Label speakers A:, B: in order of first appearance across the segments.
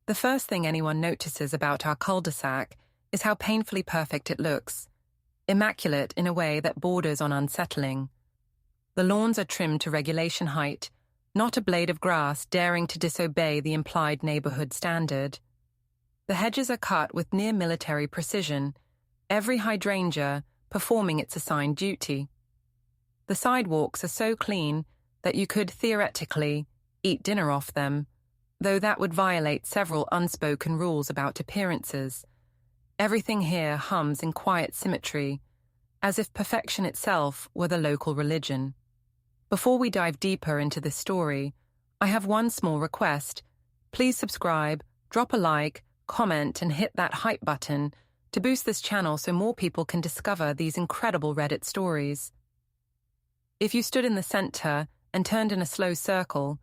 A: The first thing anyone notices about our cul-de-sac is how painfully perfect it looks, immaculate in a way that borders on unsettling. The lawns are trimmed to regulation height, not a blade of grass daring to disobey the implied neighborhood standard. The hedges are cut with near-military precision, every hydrangea performing its assigned duty. The sidewalks are so clean that you could, theoretically, eat dinner off them, though that would violate several unspoken rules about appearances. Everything here hums in quiet symmetry, as if perfection itself were the local religion. Before we dive deeper into this story, I have one small request. Please subscribe, drop a like, comment, and hit that hype button to boost this channel so more people can discover these incredible Reddit stories. If you stood in the center and turned in a slow circle,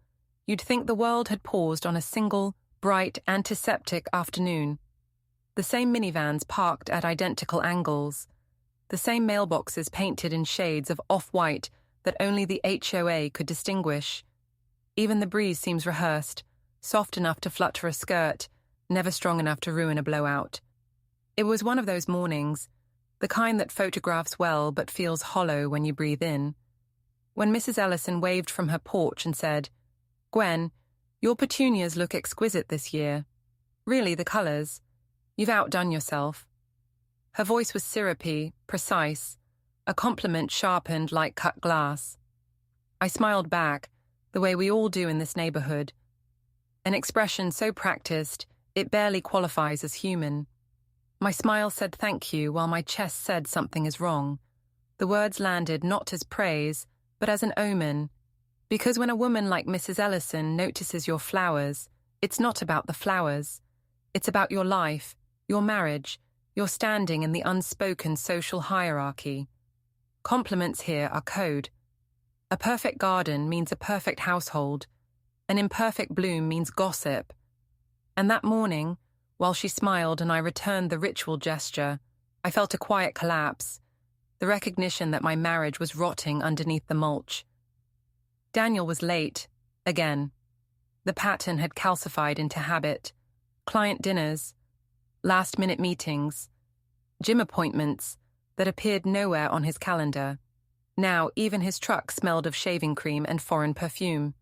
A: you'd think the world had paused on a single, bright, antiseptic afternoon. The same minivans parked at identical angles, the same mailboxes painted in shades of off-white that only the HOA could distinguish. Even the breeze seems rehearsed, soft enough to flutter a skirt, never strong enough to ruin a blowout. It was one of those mornings, the kind that photographs well but feels hollow when you breathe in. When Mrs. Ellison waved from her porch and said, "Gwen, your petunias look exquisite this year. Really, the colors. You've outdone yourself." Her voice was syrupy, precise, a compliment sharpened like cut glass. I smiled back, the way we all do in this neighborhood. An expression so practiced, it barely qualifies as human. My smile said thank you while my chest said something is wrong. The words landed not as praise, but as an omen. Because when a woman like Mrs. Ellison notices your flowers, it's not about the flowers. It's about your life, your marriage, your standing in the unspoken social hierarchy. Compliments here are code. A perfect garden means a perfect household. An imperfect bloom means gossip. And that morning, while she smiled and I returned the ritual gesture, I felt a quiet collapse, the recognition that my marriage was rotting underneath the mulch. Daniel was late, again. The pattern had calcified into habit. Client dinners, last-minute meetings, gym appointments that appeared nowhere on his calendar. Now even his truck smelled of shaving cream and foreign perfume.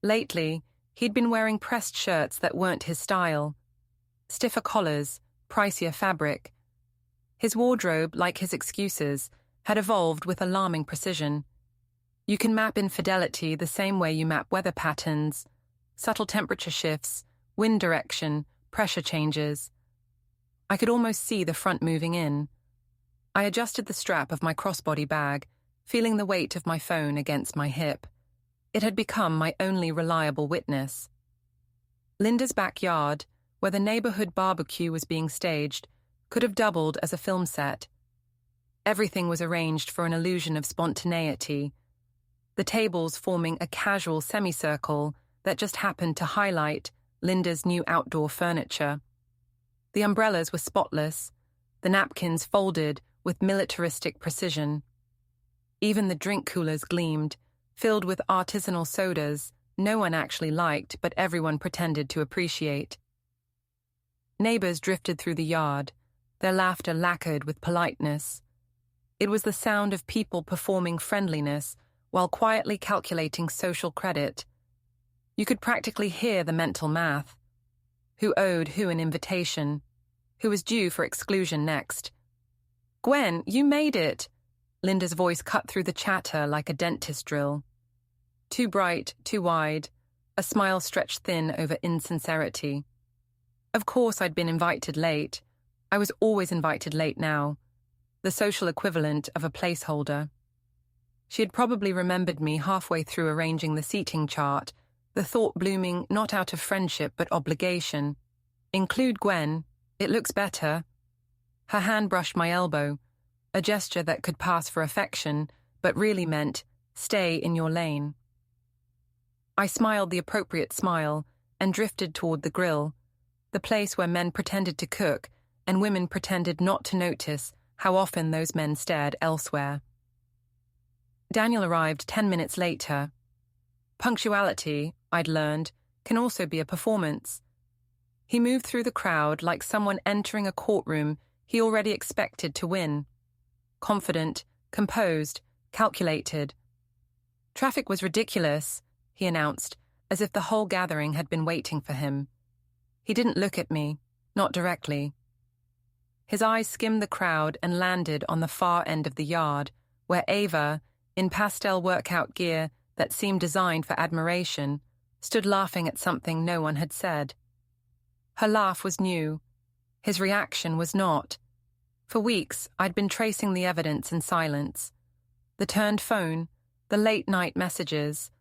A: Lately, he'd been wearing pressed shirts that weren't his style. Stiffer collars, pricier fabric. His wardrobe, like his excuses, had evolved with alarming precision. You can map infidelity the same way you map weather patterns, subtle temperature shifts, wind direction, pressure changes. I could almost see the front moving in. I adjusted the strap of my crossbody bag, feeling the weight of my phone against my hip. It had become my only reliable witness. Linda's backyard, where the neighborhood barbecue was being staged, could have doubled as a film set. Everything was arranged for an illusion of spontaneity, the tables forming a casual semicircle that just happened to highlight Linda's new outdoor furniture. The umbrellas were spotless, the napkins folded with militaristic precision. Even the drink coolers gleamed, filled with artisanal sodas no one actually liked but everyone pretended to appreciate. Neighbors drifted through the yard, their laughter lacquered with politeness. It was the sound of people performing friendliness while quietly calculating social credit. You could practically hear the mental math. Who owed who an invitation? Who was due for exclusion next? "Gwen, you made it!" Linda's voice cut through the chatter like a dentist drill. Too bright, too wide, a smile stretched thin over insincerity. Of course I'd been invited late. I was always invited late now, the social equivalent of a placeholder. She had probably remembered me halfway through arranging the seating chart, the thought blooming not out of friendship but obligation. "Include Gwen, it looks better." Her hand brushed my elbow, a gesture that could pass for affection, but really meant, stay in your lane. I smiled the appropriate smile and drifted toward the grill, the place where men pretended to cook and women pretended not to notice how often those men stared elsewhere. Daniel arrived 10 minutes later. Punctuality, I'd learned, can also be a performance. He moved through the crowd like someone entering a courtroom he already expected to win. Confident, composed, calculated. Traffic was ridiculous, he announced, as if the whole gathering had been waiting for him. He didn't look at me, not directly. His eyes skimmed the crowd and landed on the far end of the yard, where Ava, in pastel workout gear that seemed designed for admiration, stood laughing at something no one had said. Her laugh was new. His reaction was not. For weeks, I'd been tracing the evidence in silence. The turned phone, the late-night messages,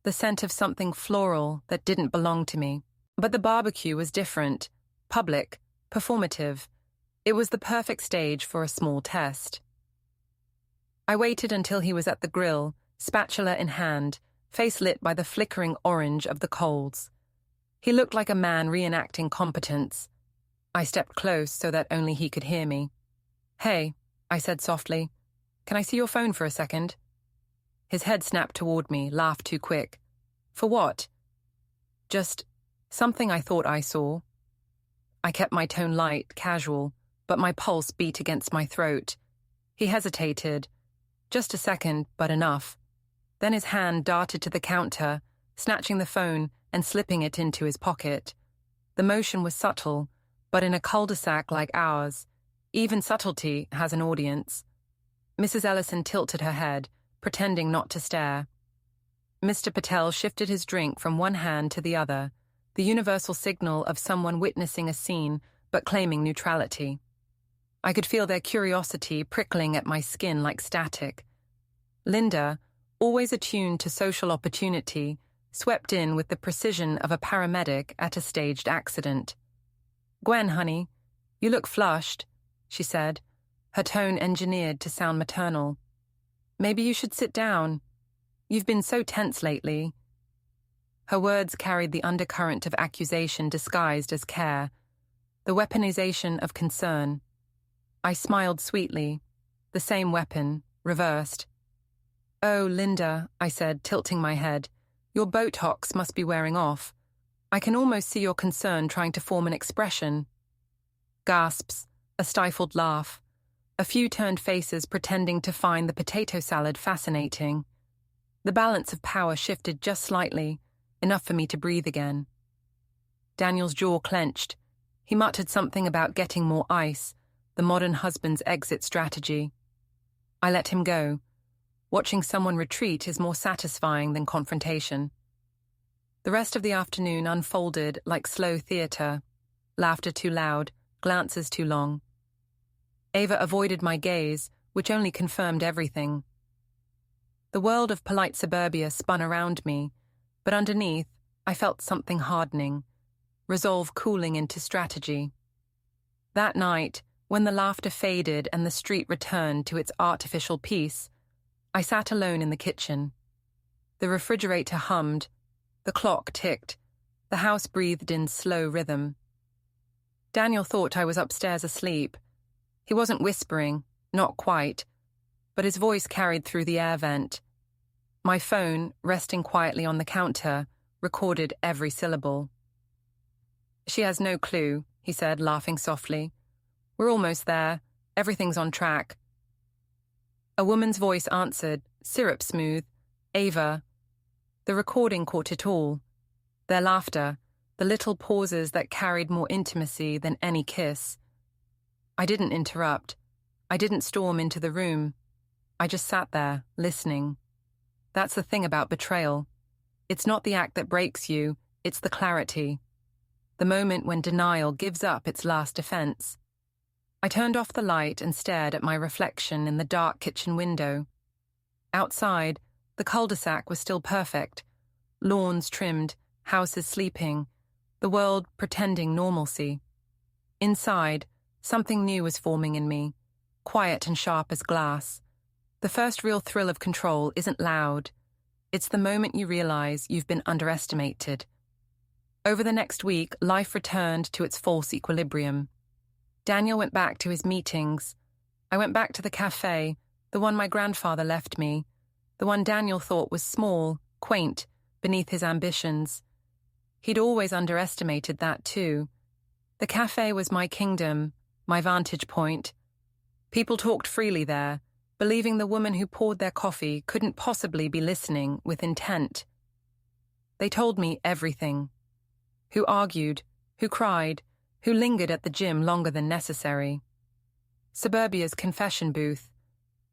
A: the scent of something floral that didn't belong to me. But the barbecue was different, public, performative. It was the perfect stage for a small test. I waited until he was at the grill, spatula in hand, face lit by the flickering orange of the coals. He looked like a man reenacting competence. I stepped close so that only he could hear me. "Hey," I said softly, "can I see your phone for a second?" His head snapped toward me, laughed too quick. "For what?" "Just something I thought I saw." I kept my tone light, casual, but my pulse beat against my throat. He hesitated. Just a second, but enough. Then his hand darted to the counter, snatching the phone and slipping it into his pocket. The motion was subtle, but in a cul-de-sac like ours, even subtlety has an audience. Mrs. Ellison tilted her head, pretending not to stare. Mr. Patel shifted his drink from one hand to the other, the universal signal of someone witnessing a scene but claiming neutrality. I could feel their curiosity prickling at my skin like static. Linda, always attuned to social opportunity, swept in with the precision of a paramedic at a staged accident. "Gwen, honey, you look flushed," she said, her tone engineered to sound maternal. "Maybe you should sit down. You've been so tense lately." Her words carried the undercurrent of accusation disguised as care, the weaponization of concern. I smiled sweetly, the same weapon, reversed. "Oh, Linda," I said, tilting my head, "your Botox must be wearing off. I can almost see your concern trying to form an expression." Gasps, a stifled laugh, a few turned faces pretending to find the potato salad fascinating. The balance of power shifted just slightly, enough for me to breathe again. Daniel's jaw clenched. He muttered something about getting more ice, the modern husband's exit strategy. I let him go. Watching someone retreat is more satisfying than confrontation. The rest of the afternoon unfolded like slow theater, laughter too loud, glances too long. Ava avoided my gaze, which only confirmed everything. The world of polite suburbia spun around me, but underneath, I felt something hardening, resolve cooling into strategy. That night, when the laughter faded and the street returned to its artificial peace, I sat alone in the kitchen. The refrigerator hummed, the clock ticked, the house breathed in slow rhythm. Daniel thought I was upstairs asleep. He wasn't whispering, not quite, but his voice carried through the air vent. My phone, resting quietly on the counter, recorded every syllable. "She has no clue," he said, laughing softly. "We're almost there. Everything's on track." A woman's voice answered, syrup smooth, "Ava." The recording caught it all. Their laughter, the little pauses that carried more intimacy than any kiss. I didn't interrupt. I didn't storm into the room. I just sat there, listening. That's the thing about betrayal. It's not the act that breaks you, it's the clarity. The moment when denial gives up its last defense. I turned off the light and stared at my reflection in the dark kitchen window. Outside, the cul-de-sac was still perfect. Lawns trimmed, houses sleeping, the world pretending normalcy. Inside, something new was forming in me, quiet and sharp as glass. The first real thrill of control isn't loud. It's the moment you realize you've been underestimated. Over the next week, life returned to its false equilibrium. Daniel went back to his meetings. I went back to the cafe, the one my grandfather left me, the one Daniel thought was small, quaint, beneath his ambitions. He'd always underestimated that too, The cafe was my kingdom, my vantage point. People talked freely there, believing the woman who poured their coffee couldn't possibly be listening with intent. They told me everything. Who argued, who cried, who lingered at the gym longer than necessary. Suburbia's confession booth.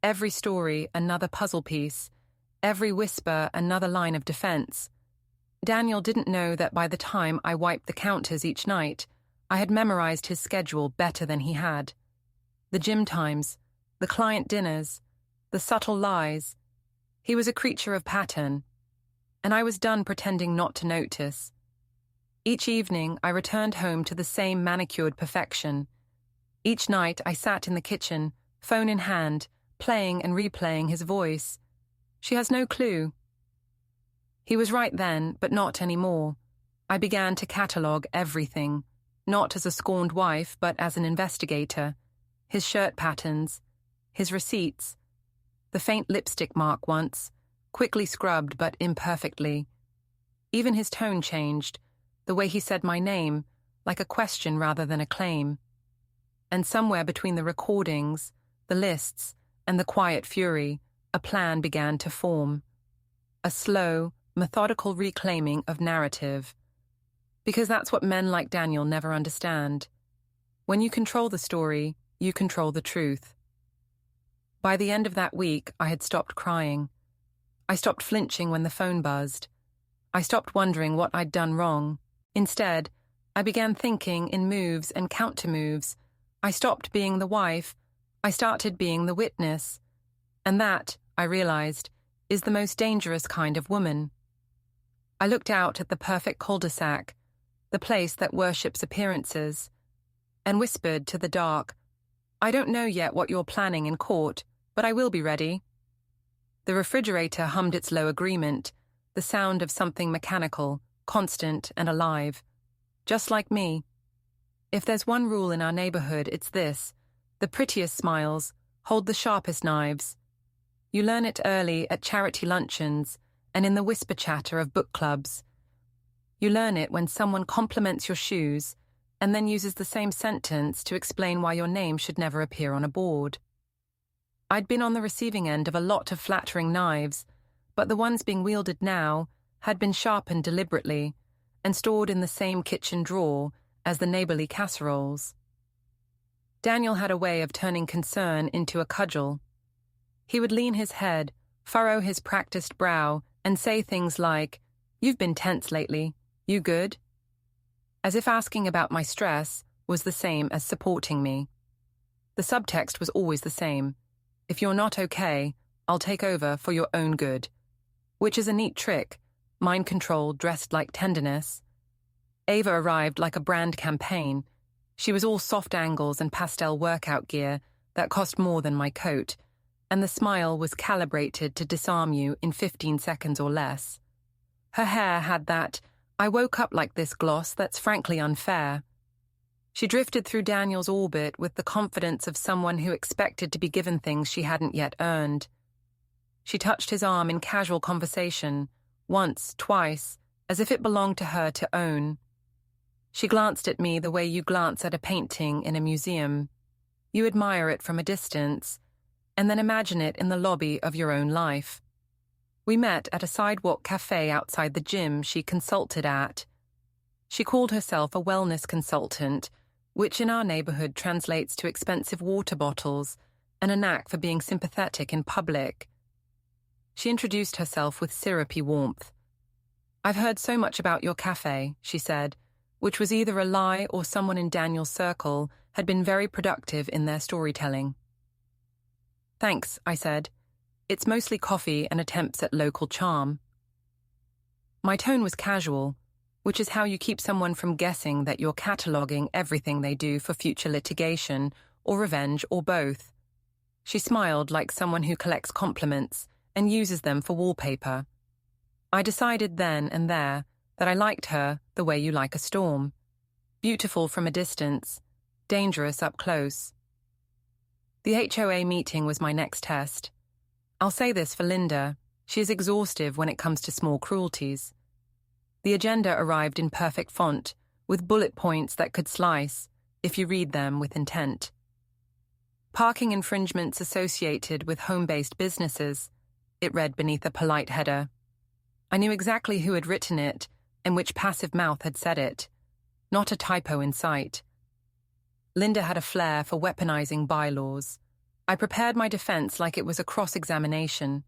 A: Every story another puzzle piece, every whisper another line of defense. Daniel didn't know that by the time I wiped the counters each night, I had memorized his schedule better than he had. The gym times, the client dinners, the subtle lies. He was a creature of pattern, and I was done pretending not to notice. Each evening, I returned home to the same manicured perfection. Each night, I sat in the kitchen, phone in hand, playing and replaying his voice. She has no clue. He was right then, but not anymore. I began to catalogue everything, not as a scorned wife, but as an investigator. His shirt patterns, his receipts, the faint lipstick mark once, quickly scrubbed but imperfectly. Even his tone changed, the way he said my name, like a question rather than a claim. And somewhere between the recordings, the lists, and the quiet fury, a plan began to form. A slow, methodical reclaiming of narrative. Because that's what men like Daniel never understand. When you control the story, you control the truth. By the end of that week, I had stopped crying. I stopped flinching when the phone buzzed. I stopped wondering what I'd done wrong. Instead, I began thinking in moves and counter-moves. I stopped being the wife. I started being the witness. And that, I realized, is the most dangerous kind of woman. I looked out at the perfect cul-de-sac, the place that worships appearances, and whispered to the dark, "I don't know yet what you're planning in court, but I will be ready." The refrigerator hummed its low agreement, the sound of something mechanical, constant and alive. Just like me. If there's one rule in our neighborhood, it's this: the prettiest smiles hold the sharpest knives. You learn it early at charity luncheons and in the whisper chatter of book clubs. You learn it when someone compliments your shoes and then uses the same sentence to explain why your name should never appear on a board. I'd been on the receiving end of a lot of flattering knives, but the ones being wielded now had been sharpened deliberately and stored in the same kitchen drawer as the neighborly casseroles. Daniel had a way of turning concern into a cudgel. He would lean his head, furrow his practiced brow, and say things like, "You've been tense lately. You good?" As if asking about my stress was the same as supporting me. The subtext was always the same. If you're not okay, I'll take over for your own good. Which is a neat trick, mind control dressed like tenderness. Ava arrived like a brand campaign. She was all soft angles and pastel workout gear that cost more than my coat, and the smile was calibrated to disarm you in 15 seconds or less. Her hair had that "I woke up like this" gloss that's frankly unfair. She drifted through Daniel's orbit with the confidence of someone who expected to be given things she hadn't yet earned. She touched his arm in casual conversation, once, twice, as if it belonged to her to own. She glanced at me the way you glance at a painting in a museum. You admire it from a distance, and then imagine it in the lobby of your own life. We met at a sidewalk cafe outside the gym she consulted at. She called herself a wellness consultant, which in our neighborhood translates to expensive water bottles and a knack for being sympathetic in public. She introduced herself with syrupy warmth. "I've heard so much about your cafe," she said, which was either a lie or someone in Daniel's circle had been very productive in their storytelling. "Thanks," I said. "It's mostly coffee and attempts at local charm." My tone was casual, which is how you keep someone from guessing that you're cataloguing everything they do for future litigation or revenge or both. She smiled like someone who collects compliments and uses them for wallpaper. I decided then and there that I liked her the way you like a storm. Beautiful from a distance, dangerous up close. The HOA meeting was my next test. I'll say this for Linda, she is exhaustive when it comes to small cruelties. The agenda arrived in perfect font, with bullet points that could slice if you read them with intent. Parking infringements associated with home-based businesses, it read beneath a polite header. I knew exactly who had written it and which passive mouth had said it. Not a typo in sight. Linda had a flair for weaponizing bylaws. I prepared my defense like it was a cross-examination.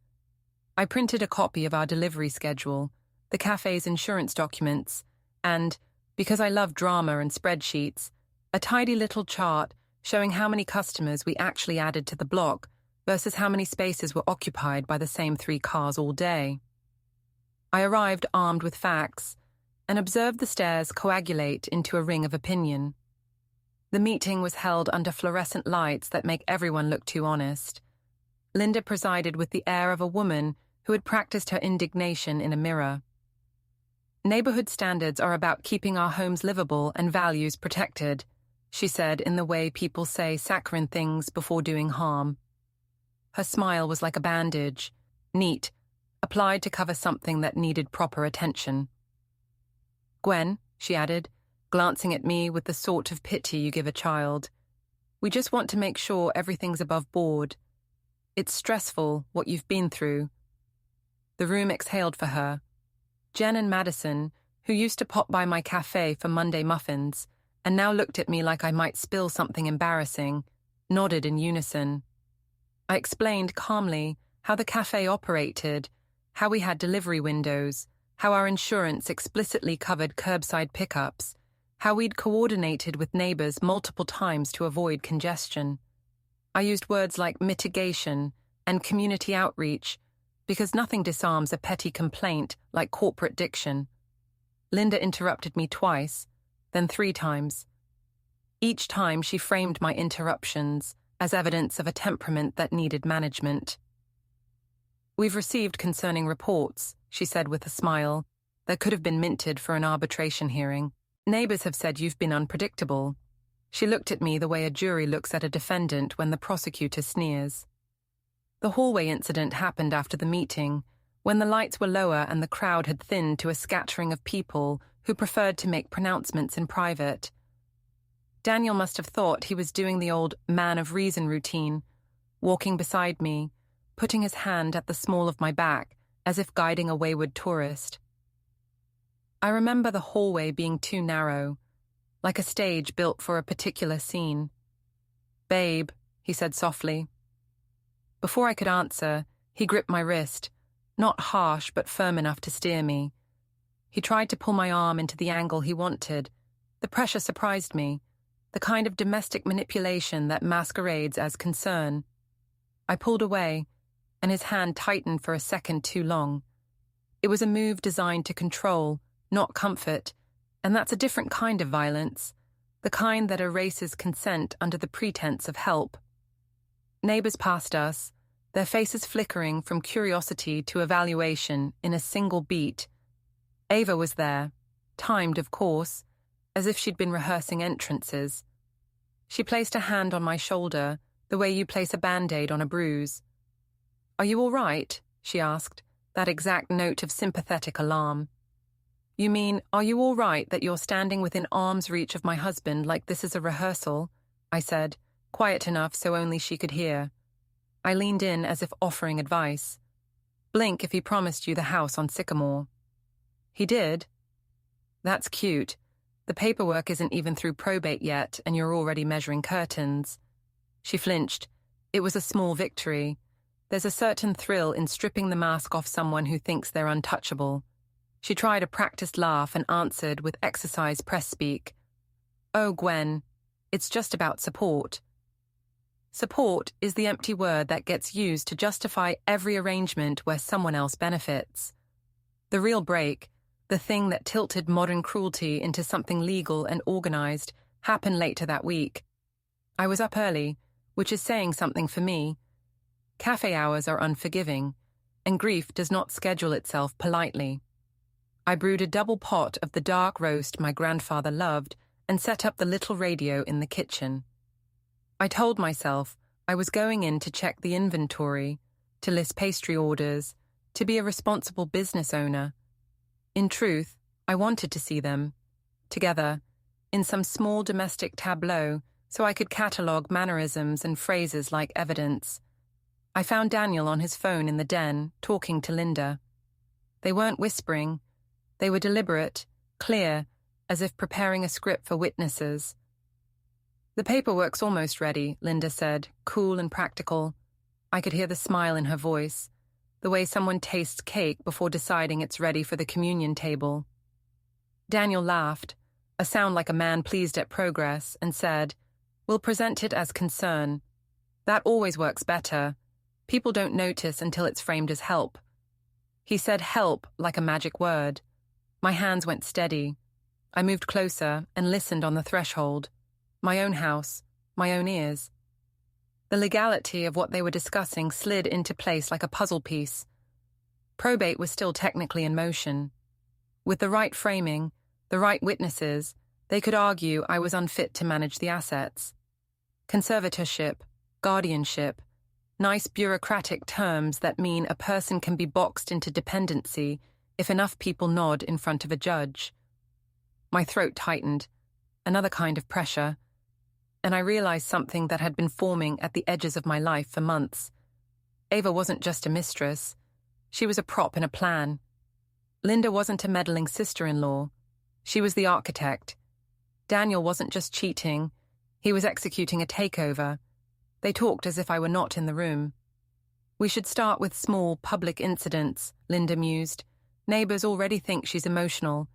A: I printed a copy of our delivery schedule, the cafe's insurance documents, and, because I love drama and spreadsheets, a tidy little chart showing how many customers we actually added to the block versus how many spaces were occupied by the same 3 cars all day. I arrived armed with facts and observed the stairs coagulate into a ring of opinion. The meeting was held under fluorescent lights that make everyone look too honest. Linda presided with the air of a woman who had practiced her indignation in a mirror. Neighborhood standards are about keeping our homes livable and values protected, she said in the way people say saccharine things before doing harm. Her smile was like a bandage, neat, applied to cover something that needed proper attention. Gwen, she added, glancing at me with the sort of pity you give a child, we just want to make sure everything's above board. It's stressful, what you've been through. The room exhaled for her. Jen and Madison, who used to pop by my cafe for Monday muffins, and now looked at me like I might spill something embarrassing, nodded in unison. I explained calmly how the cafe operated, how we had delivery windows, how our insurance explicitly covered curbside pickups, how we'd coordinated with neighbors multiple times to avoid congestion. I used words like mitigation and community outreach because nothing disarms a petty complaint like corporate diction. Linda interrupted me twice, then 3 times. Each time she framed my interruptions as evidence of a temperament that needed management. We've received concerning reports, she said with a smile, that could have been minted for an arbitration hearing. Neighbors have said you've been unpredictable. She looked at me the way a jury looks at a defendant when the prosecutor sneers. The hallway incident happened after the meeting, when the lights were lower and the crowd had thinned to a scattering of people who preferred to make pronouncements in private. Daniel must have thought he was doing the old man of reason routine, walking beside me, putting his hand at the small of my back, as if guiding a wayward tourist. I remember the hallway being too narrow, like a stage built for a particular scene. "Babe," he said softly. Before I could answer, he gripped my wrist, not harsh but firm enough to steer me. He tried to pull my arm into the angle he wanted. The pressure surprised me, the kind of domestic manipulation that masquerades as concern. I pulled away, and his hand tightened for a second too long. It was a move designed to control, not comfort, and that's a different kind of violence, the kind that erases consent under the pretense of help. Neighbors passed us, their faces flickering from curiosity to evaluation in a single beat. Ava was there, timed, of course, as if she'd been rehearsing entrances. She placed a hand on my shoulder, the way you place a Band-Aid on a bruise. "Are you all right?" she asked, that exact note of sympathetic alarm. "You mean, are you all right that you're standing within arm's reach of my husband like this is a rehearsal?" I said, quiet enough so only she could hear. I leaned in as if offering advice. "Blink if he promised you the house on Sycamore." "He did?" "That's cute. The paperwork isn't even through probate yet, and you're already measuring curtains." She flinched. It was a small victory. There's a certain thrill in stripping the mask off someone who thinks they're untouchable. She tried a practiced laugh and answered with exercise press speak. "Oh, Gwen, it's just about support." Support is the empty word that gets used to justify every arrangement where someone else benefits. The real break, the thing that tilted modern cruelty into something legal and organized, happened later that week. I was up early, which is saying something for me. Cafe hours are unforgiving, and grief does not schedule itself politely. I brewed a double pot of the dark roast my grandfather loved and set up the little radio in the kitchen. I told myself I was going in to check the inventory, to list pastry orders, to be a responsible business owner. In truth, I wanted to see them, together, in some small domestic tableau so I could catalogue mannerisms and phrases like evidence. I found Daniel on his phone in the den, talking to Linda. They weren't whispering. They were deliberate, clear, as if preparing a script for witnesses. "The paperwork's almost ready," Linda said, cool and practical. I could hear the smile in her voice, the way someone tastes cake before deciding it's ready for the communion table. Daniel laughed, a sound like a man pleased at progress, and said, "We'll present it as concern. That always works better. People don't notice until it's framed as help." He said help like a magic word. My hands went steady. I moved closer and listened on the threshold. My own house, my own ears. The legality of what they were discussing slid into place like a puzzle piece. Probate was still technically in motion. With the right framing, the right witnesses, they could argue I was unfit to manage the assets. Conservatorship, guardianship, nice bureaucratic terms that mean a person can be boxed into dependency if enough people nod in front of a judge. My throat tightened, another kind of pressure, and I realized something that had been forming at the edges of my life for months. Ava wasn't just a mistress. She was a prop in a plan. Linda wasn't a meddling sister-in-law. She was the architect. Daniel wasn't just cheating. He was executing a takeover. They talked as if I were not in the room. "We should start with small, public incidents," Linda mused. "Neighbors already think she's emotional.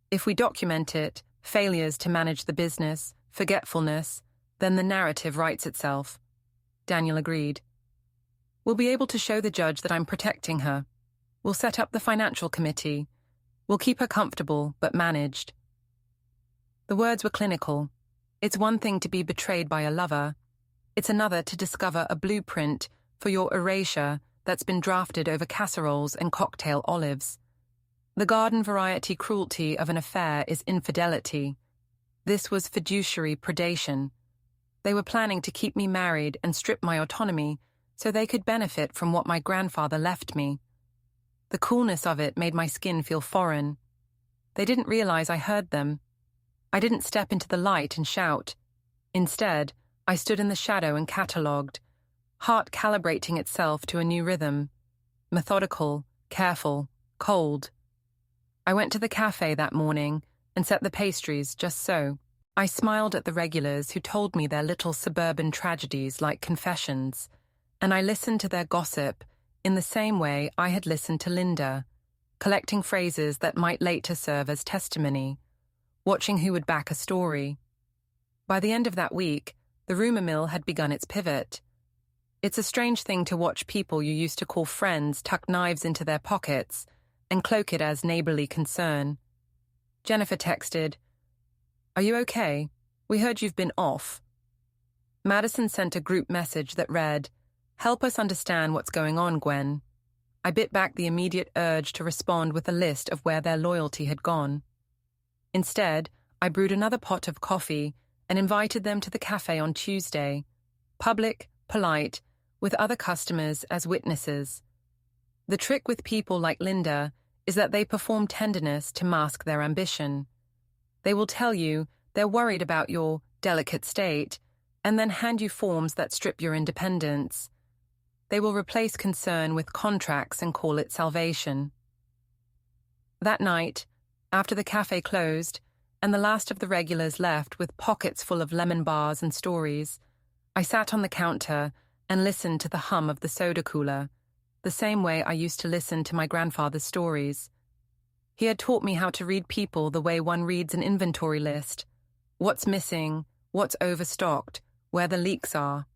A: If we document it, failures to manage the business, forgetfulness, then the narrative writes itself." Daniel agreed. "We'll be able to show the judge that I'm protecting her. We'll set up the financial committee. We'll keep her comfortable, but managed." The words were clinical. It's one thing to be betrayed by a lover. It's another to discover a blueprint for your erasure that's been drafted over casseroles and cocktail olives. The garden variety cruelty of an affair is infidelity. This was fiduciary predation. They were planning to keep me married and strip my autonomy so they could benefit from what my grandfather left me. The coolness of it made my skin feel foreign. They didn't realize I heard them. I didn't step into the light and shout. Instead, I stood in the shadow and catalogued, heart calibrating itself to a new rhythm. Methodical, careful, cold. I went to the cafe that morning and set the pastries just so. I smiled at the regulars who told me their little suburban tragedies like confessions, and I listened to their gossip in the same way I had listened to Linda, collecting phrases that might later serve as testimony, watching who would back a story. By the end of that week, the rumor mill had begun its pivot. It's a strange thing to watch people you used to call friends tuck knives into their pockets and cloak it as neighborly concern. Jennifer texted, "Are you okay? We heard you've been off." Madison sent a group message that read, "Help us understand what's going on, Gwen." I bit back the immediate urge to respond with a list of where their loyalty had gone. Instead, I brewed another pot of coffee and invited them to the cafe on Tuesday, public, polite, with other customers as witnesses. The trick with people like Linda is that they perform tenderness to mask their ambition. They will tell you they're worried about your delicate state and then hand you forms that strip your independence. They will replace concern with contracts and call it salvation. That night, after the cafe closed and the last of the regulars left with pockets full of lemon bars and stories, I sat on the counter and listened to the hum of the soda cooler, the same way I used to listen to my grandfather's stories. He had taught me how to read people the way one reads an inventory list. What's missing, what's overstocked, where the leaks are.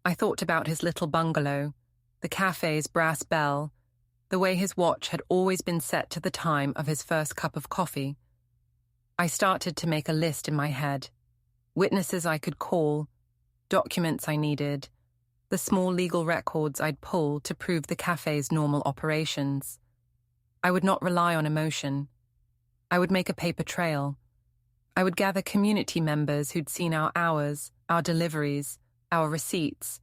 A: I thought about his little bungalow, the cafe's brass bell, the way his watch had always been set to the time of his first cup of coffee. I started to make a list in my head. Witnesses I could call, documents I needed, the small legal records I'd pull to prove the cafe's normal operations. I would not rely on emotion. I would make a paper trail. I would gather community members who'd seen our hours, our deliveries, our receipts.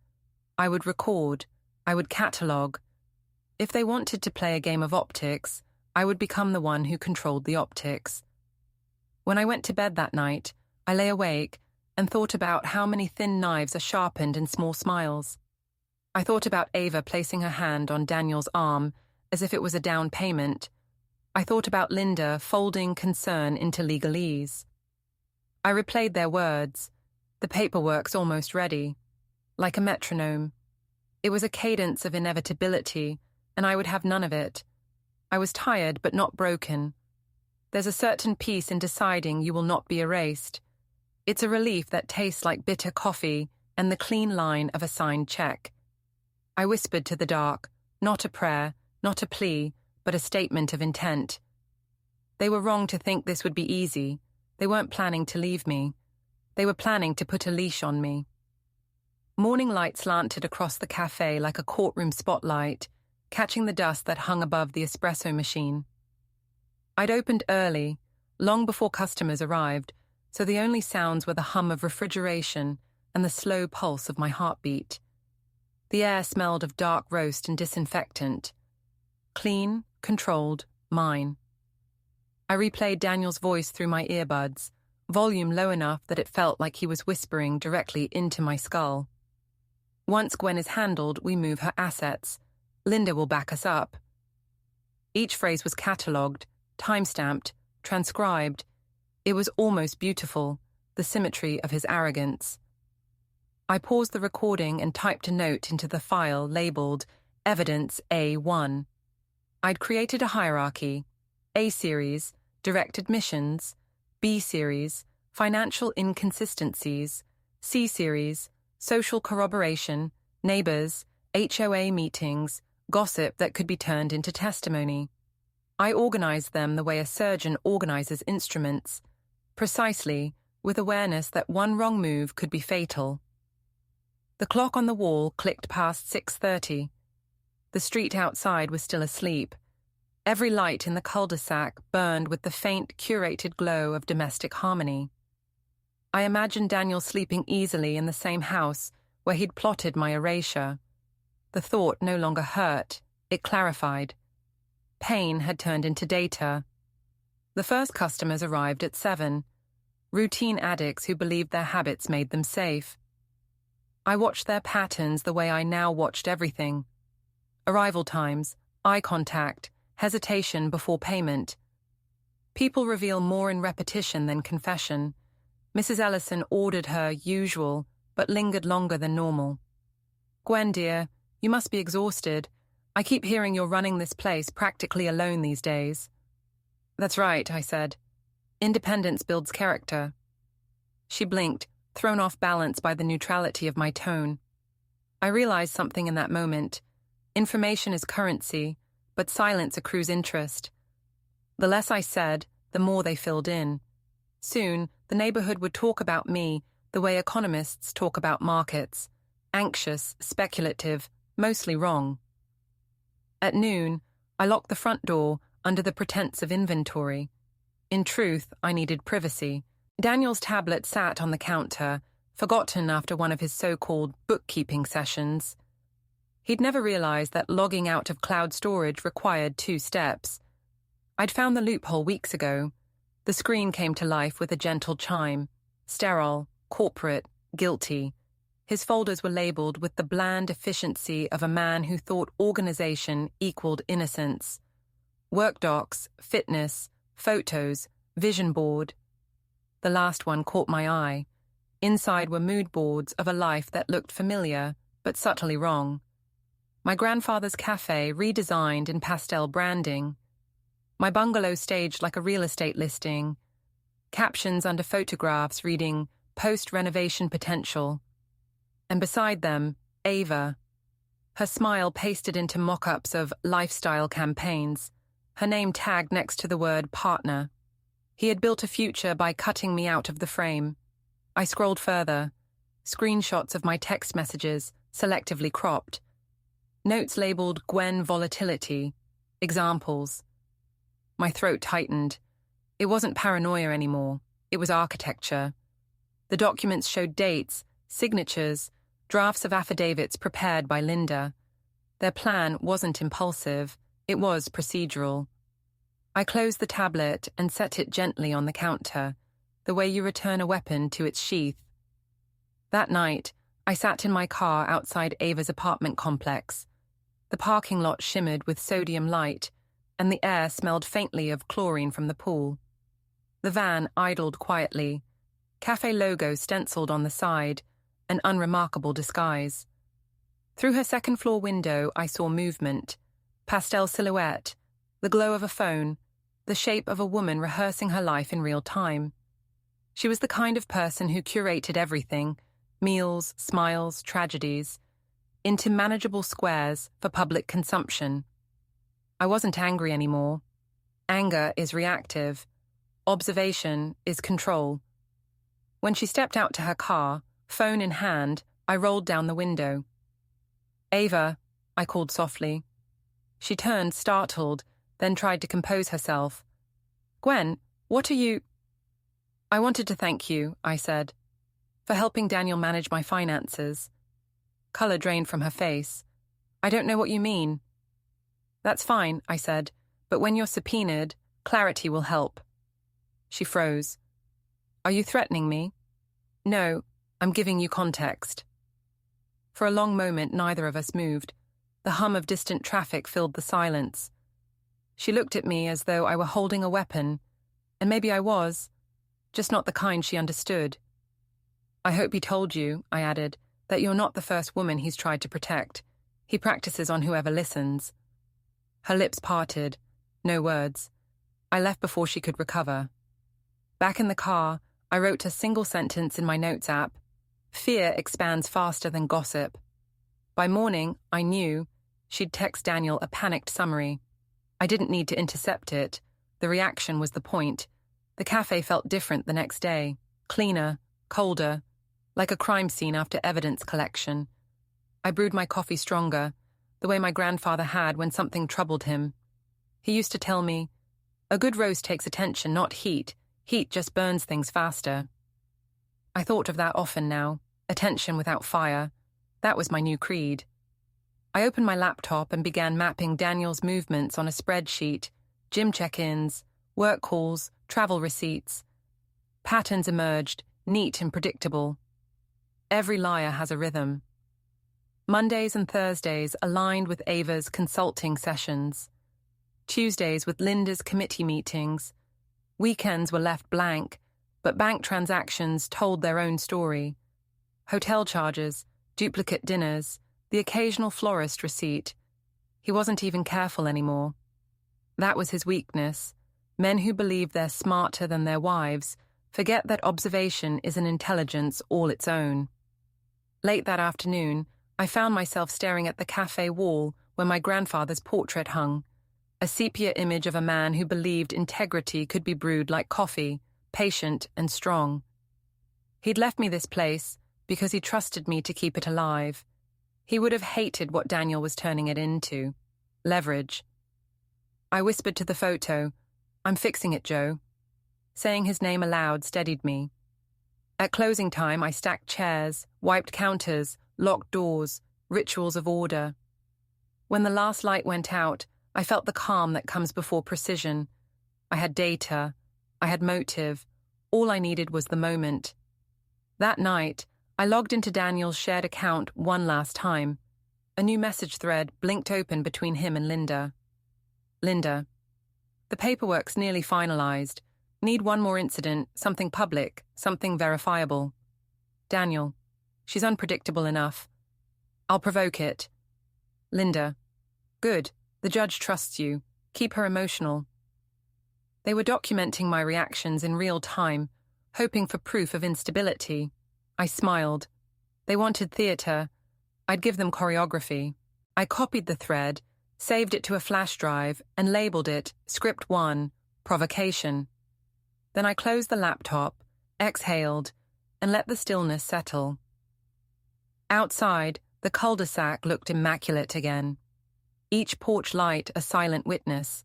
A: I would record. I would catalogue. If they wanted to play a game of optics, I would become the one who controlled the optics. When I went to bed that night, I lay awake and thought about how many thin knives are sharpened in small smiles. I thought about Ava placing her hand on Daniel's arm as if it was a down payment. I thought about Linda folding concern into legalese. I replayed their words. The paperwork's almost ready. Like a metronome. It was a cadence of inevitability, and I would have none of it. I was tired but not broken. There's a certain peace in deciding you will not be erased. It's a relief that tastes like bitter coffee and the clean line of a signed check. I whispered to the dark, not a prayer, not a plea, but a statement of intent. They were wrong to think this would be easy. They weren't planning to leave me. They were planning to put a leash on me. Morning light slanted across the cafe like a courtroom spotlight, catching the dust that hung above the espresso machine. I'd opened early, long before customers arrived, so the only sounds were the hum of refrigeration and the slow pulse of my heartbeat. The air smelled of dark roast and disinfectant. Clean, controlled, mine. I replayed Daniel's voice through my earbuds, volume low enough that it felt like he was whispering directly into my skull. Once Gwen is handled, we move her assets. Linda will back us up. Each phrase was catalogued, time-stamped, transcribed. It was almost beautiful, the symmetry of his arrogance. I paused the recording and typed a note into the file labeled Evidence A1. I'd created a hierarchy: A series, direct admissions; B series, financial inconsistencies; C series, social corroboration, neighbors, HOA meetings, gossip that could be turned into testimony. I organized them the way a surgeon organizes instruments, precisely, with awareness that one wrong move could be fatal. The clock on the wall clicked past 6:30. The street outside was still asleep. Every light in the cul-de-sac burned with the faint, curated glow of domestic harmony. I imagined Daniel sleeping easily in the same house where he'd plotted my erasure. The thought no longer hurt, it clarified. Pain had turned into data. The first customers arrived at 7, routine addicts who believed their habits made them safe. I watched their patterns the way I now watched everything. Arrival times, eye contact, hesitation before payment. People reveal more in repetition than confession. Mrs. Ellison ordered her usual, but lingered longer than normal. Gwen, dear, you must be exhausted. I keep hearing you're running this place practically alone these days. That's right, I said. Independence builds character. She blinked, thrown off balance by the neutrality of my tone. I realized something in that moment. Information is currency, but silence accrues interest. The less I said, the more they filled in. Soon, the neighborhood would talk about me the way economists talk about markets. Anxious, speculative, mostly wrong. At noon, I locked the front door under the pretense of inventory. In truth, I needed privacy. Daniel's tablet sat on the counter, forgotten after one of his so-called bookkeeping sessions. He'd never realized that logging out of cloud storage required 2 steps. I'd found the loophole weeks ago. The screen came to life with a gentle chime. Sterile, corporate, guilty. His folders were labeled with the bland efficiency of a man who thought organization equaled innocence. Work docs, fitness, photos, vision board. The last one caught my eye. Inside were mood boards of a life that looked familiar, but subtly wrong. My grandfather's cafe redesigned in pastel branding. My bungalow staged like a real estate listing. Captions under photographs reading, post-renovation potential. And beside them, Ava. Her smile pasted into mock-ups of lifestyle campaigns. Her name tagged next to the word partner. He had built a future by cutting me out of the frame. I scrolled further. Screenshots of my text messages, selectively cropped. Notes labeled Gwen volatility. Examples. My throat tightened. It wasn't paranoia anymore. It was architecture. The documents showed dates, signatures, drafts of affidavits prepared by Linda. Their plan wasn't impulsive. It was procedural. I closed the tablet and set it gently on the counter, the way you return a weapon to its sheath. That night, I sat in my car outside Ava's apartment complex. The parking lot shimmered with sodium light, and the air smelled faintly of chlorine from the pool. The van idled quietly, cafe logo stenciled on the side, an unremarkable disguise. Through her second-floor window, I saw movement, pastel silhouette, the glow of a phone, the shape of a woman rehearsing her life in real time. She was the kind of person who curated everything, meals, smiles, tragedies, into manageable squares for public consumption. I wasn't angry anymore. Anger is reactive. Observation is control. When she stepped out to her car, phone in hand, I rolled down the window. "Ava," I called softly. She turned, startled, then tried to compose herself. "Gwen, what are you—" "I wanted to thank you," I said, "for helping Daniel manage my finances." Color drained from her face. "I don't know what you mean." "That's fine," I said, "but when you're subpoenaed, clarity will help." She froze. "Are you threatening me?" "No, I'm giving you context." For a long moment, neither of us moved. The hum of distant traffic filled the silence. She looked at me as though I were holding a weapon, and maybe I was, just not the kind she understood. "I hope he told you," I added, "that you're not the first woman he's tried to protect. He practices on whoever listens." Her lips parted. No words. I left before she could recover. Back in the car, I wrote a single sentence in my notes app. Fear expands faster than gossip. By morning, I knew she'd text Daniel a panicked summary. I didn't need to intercept it. The reaction was the point. The cafe felt different the next day. Cleaner, colder, like a crime scene after evidence collection. I brewed my coffee stronger, the way my grandfather had when something troubled him. He used to tell me, "A good roast takes attention, not heat. Heat just burns things faster." I thought of that often now. Attention without fire. That was my new creed. I opened my laptop and began mapping Daniel's movements on a spreadsheet, gym check-ins, work calls, travel receipts. Patterns emerged, neat and predictable. Every liar has a rhythm. Mondays and Thursdays aligned with Ava's consulting sessions. Tuesdays with Linda's committee meetings. Weekends were left blank, but bank transactions told their own story. Hotel charges, duplicate dinners, the occasional florist receipt. He wasn't even careful anymore. That was his weakness. Men who believe they're smarter than their wives forget that observation is an intelligence all its own. Late that afternoon, I found myself staring at the cafe wall where my grandfather's portrait hung, a sepia image of a man who believed integrity could be brewed like coffee, patient and strong. He'd left me this place because he trusted me to keep it alive. He would have hated what Daniel was turning it into. Leverage. I whispered to the photo, "I'm fixing it, Joe." Saying his name aloud steadied me. At closing time, I stacked chairs, wiped counters, locked doors, rituals of order. When the last light went out, I felt the calm that comes before precision. I had data. I had motive. All I needed was the moment. That night, I logged into Daniel's shared account one last time. A new message thread blinked open between him and Linda. Linda. The paperwork's nearly finalized. Need one more incident, something public, something verifiable. Daniel. She's unpredictable enough. I'll provoke it. Linda. Good. The judge trusts you. Keep her emotional. They were documenting my reactions in real time, hoping for proof of instability. I smiled. They wanted theater. I'd give them choreography. I copied the thread, saved it to a flash drive, and labeled it Script 1, Provocation. Then I closed the laptop, exhaled, and let the stillness settle. Outside, the cul-de-sac looked immaculate again. Each porch light a silent witness.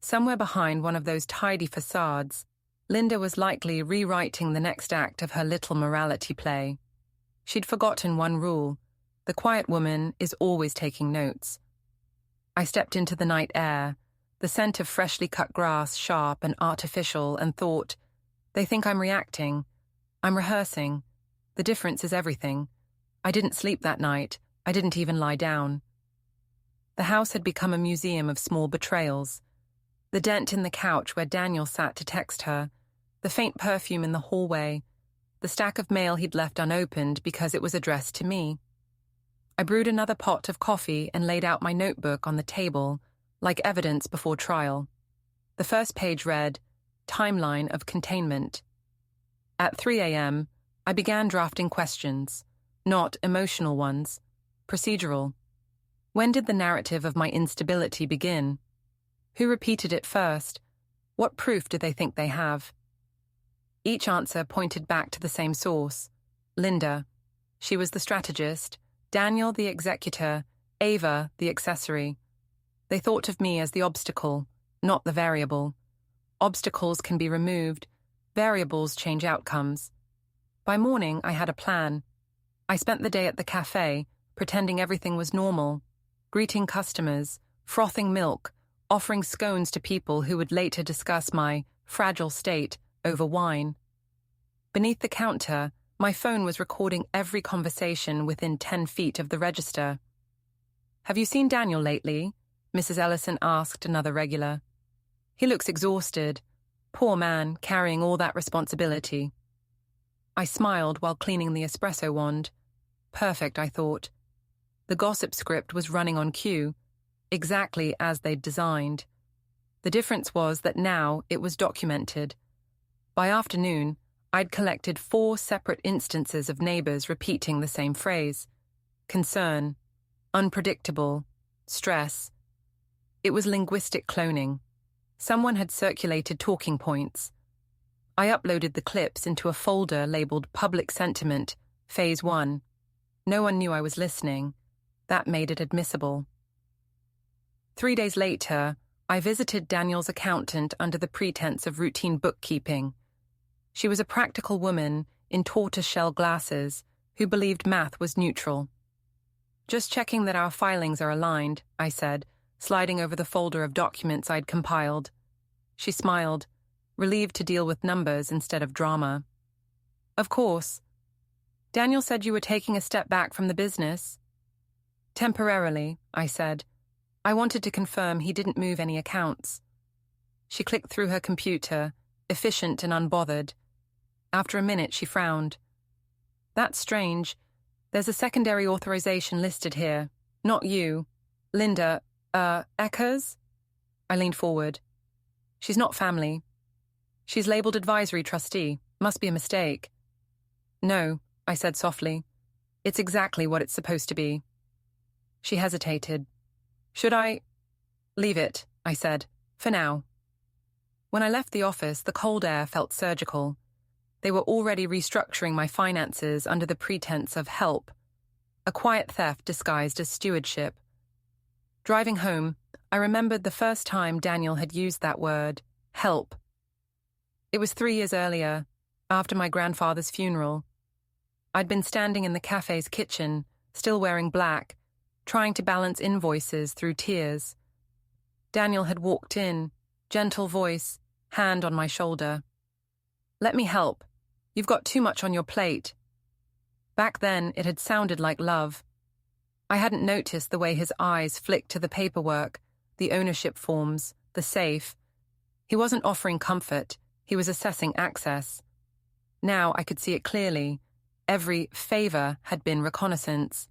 A: Somewhere behind one of those tidy facades, Linda was likely rewriting the next act of her little morality play. She'd forgotten one rule. The quiet woman is always taking notes. I stepped into the night air. the scent of freshly cut grass sharp and artificial, and thought, they think I'm reacting. I'm rehearsing. The difference is everything. I didn't sleep that night. I didn't even lie down. The house had become a museum of small betrayals. The dent in the couch where Daniel sat to text her, the faint perfume in the hallway, the stack of mail he'd left unopened because it was addressed to me. I brewed another pot of coffee and laid out my notebook on the table, like evidence before trial. The first page read, Timeline of Containment. At 3 a.m., I began drafting questions, not emotional ones, procedural. When did the narrative of my instability begin? Who repeated it first? What proof do they think they have? Each answer pointed back to the same source. Linda. She was the strategist, Daniel the executor, Ava the accessory. They thought of me as the obstacle, not the variable. Obstacles can be removed. Variables change outcomes. By morning, I had a plan. I spent the day at the cafe, pretending everything was normal, greeting customers, frothing milk, offering scones to people who would later discuss my fragile state over wine. Beneath the counter, my phone was recording every conversation within 10 feet of the register. Have you seen Daniel lately? Mrs. Ellison asked another regular. He looks exhausted. Poor man, carrying all that responsibility. I smiled while cleaning the espresso wand. Perfect, I thought. The gossip script was running on cue, exactly as they'd designed. The difference was that now it was documented. By afternoon, I'd collected 4 separate instances of neighbors repeating the same phrase. Concern, unpredictable, stress. It was linguistic cloning. Someone had circulated talking points. I uploaded the clips into a folder labeled Public Sentiment, Phase 1. No one knew I was listening. That made it admissible. 3 days later, I visited Daniel's accountant under the pretense of routine bookkeeping. She was a practical woman in tortoiseshell glasses who believed math was neutral. Just checking that our filings are aligned, I said, sliding over the folder of documents I'd compiled. She smiled, relieved to deal with numbers instead of drama. Of course. Daniel said you were taking a step back from the business. Temporarily, I said. I wanted to confirm he didn't move any accounts. She clicked through her computer, efficient and unbothered. After a minute, she frowned. That's strange. There's a secondary authorization listed here. Not you. Linda, Eckers? I leaned forward. She's not family. She's labeled advisory trustee. Must be a mistake. No, I said softly. It's exactly what it's supposed to be. She hesitated. Should I? Leave it, I said, for now. When I left the office, the cold air felt surgical. They were already restructuring my finances under the pretense of help, a quiet theft disguised as stewardship. Driving home, I remembered the first time Daniel had used that word, help. It was 3 years earlier, after my grandfather's funeral. I'd been standing in the cafe's kitchen, still wearing black, trying to balance invoices through tears. Daniel had walked in, gentle voice, hand on my shoulder. Let me help. You've got too much on your plate. Back then, it had sounded like love. I hadn't noticed the way his eyes flicked to the paperwork, the ownership forms, the safe. He wasn't offering comfort. He was assessing access. Now I could see it clearly. Every favor had been reconnaissance.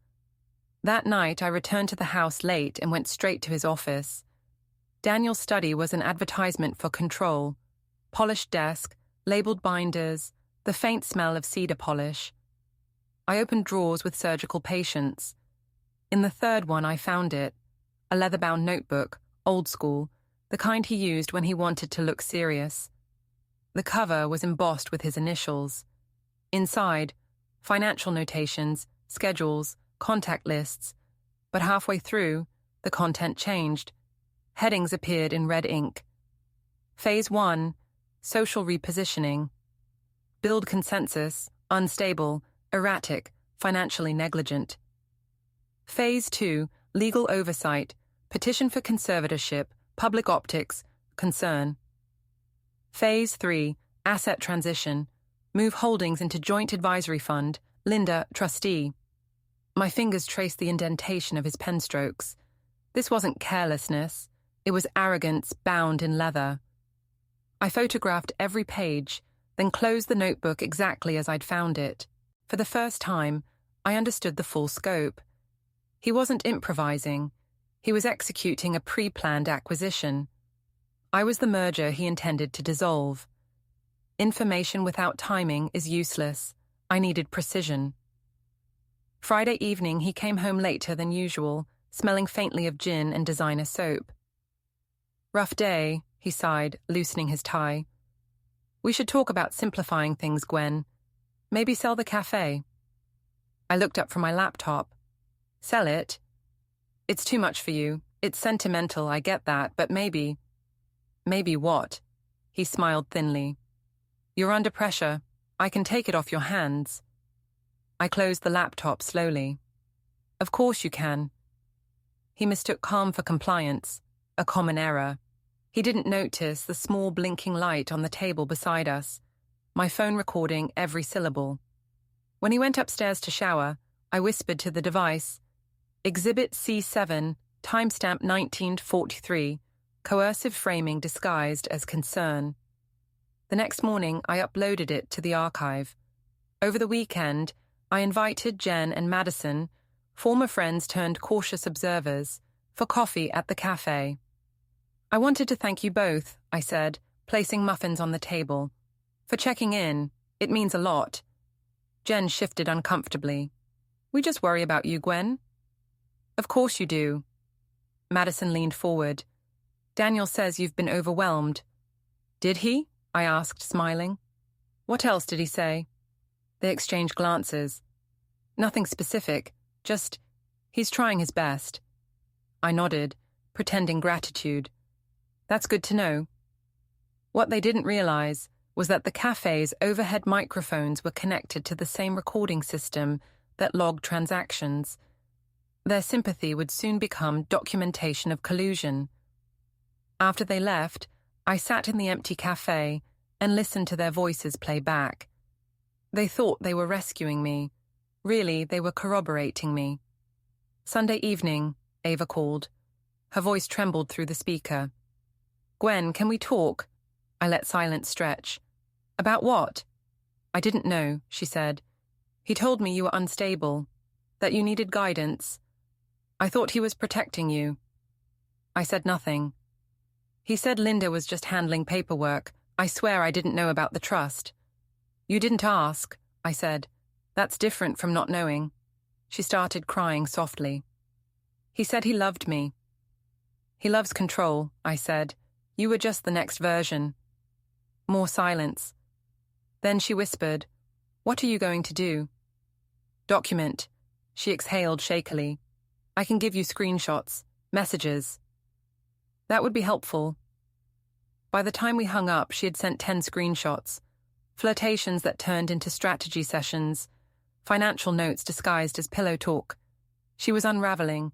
A: That night, I returned to the house late and went straight to his office. Daniel's study was an advertisement for control. Polished desk, labeled binders, the faint smell of cedar polish. I opened drawers with surgical patience. In the third one, I found it. A leather-bound notebook, old school, the kind he used when he wanted to look serious. The cover was embossed with his initials. Inside, financial notations, schedules, contact lists. But halfway through, the content changed. Headings appeared in red ink. Phase 1, social repositioning. Build consensus, unstable, erratic, financially negligent. Phase 2, legal oversight, petition for conservatorship, public optics, concern. Phase 3, asset transition, move holdings into joint advisory fund, Linda, trustee. My fingers traced the indentation of his pen strokes. This wasn't carelessness, it was arrogance bound in leather. I photographed every page, then closed the notebook exactly as I'd found it. For the first time, I understood the full scope. He wasn't improvising. He was executing a pre-planned acquisition. I was the merger he intended to dissolve. Information without timing is useless. I needed precision. Friday evening, he came home later than usual, smelling faintly of gin and designer soap. Rough day, he sighed, loosening his tie. We should talk about simplifying things, Gwen. Maybe sell the cafe. I looked up from my laptop. Sell it? It's too much for you. It's sentimental, I get that, but maybe... Maybe what? He smiled thinly. You're under pressure. I can take it off your hands. I closed the laptop slowly. Of course you can. He mistook calm for compliance, a common error. He didn't notice the small blinking light on the table beside us, my phone recording every syllable. When he went upstairs to shower, I whispered to the device, Exhibit C7, timestamp 1943, coercive framing disguised as concern. The next morning, I uploaded it to the archive. Over the weekend, I invited Jen and Madison, former friends turned cautious observers, for coffee at the cafe. I wanted to thank you both, I said, placing muffins on the table. For checking in, it means a lot. Jen shifted uncomfortably. We just worry about you, Gwen. Of course you do. Madison leaned forward. Daniel says you've been overwhelmed. Did he? I asked, smiling. What else did he say? They exchanged glances. Nothing specific, just, he's trying his best. I nodded, pretending gratitude. That's good to know. What they didn't realize was that the cafe's overhead microphones were connected to the same recording system that logged transactions. Their sympathy would soon become documentation of collusion. After they left, I sat in the empty cafe and listened to their voices play back. They thought they were rescuing me. Really, they were corroborating me. Sunday evening, Ava called. Her voice trembled through the speaker. Gwen, can we talk? I let silence stretch. About what? I didn't know, she said. He told me you were unstable, that you needed guidance. I thought he was protecting you. I said nothing. He said Linda was just handling paperwork. I swear I didn't know about the trust. You didn't ask, I said. That's different from not knowing. She started crying softly. He said he loved me. He loves control, I said. You were just the next version. More silence. Then she whispered, What are you going to do? Document. She exhaled shakily. I can give you screenshots, messages. That would be helpful. By the time we hung up, she had sent 10 screenshots. Flirtations that turned into strategy sessions, financial notes disguised as pillow talk. She was unraveling,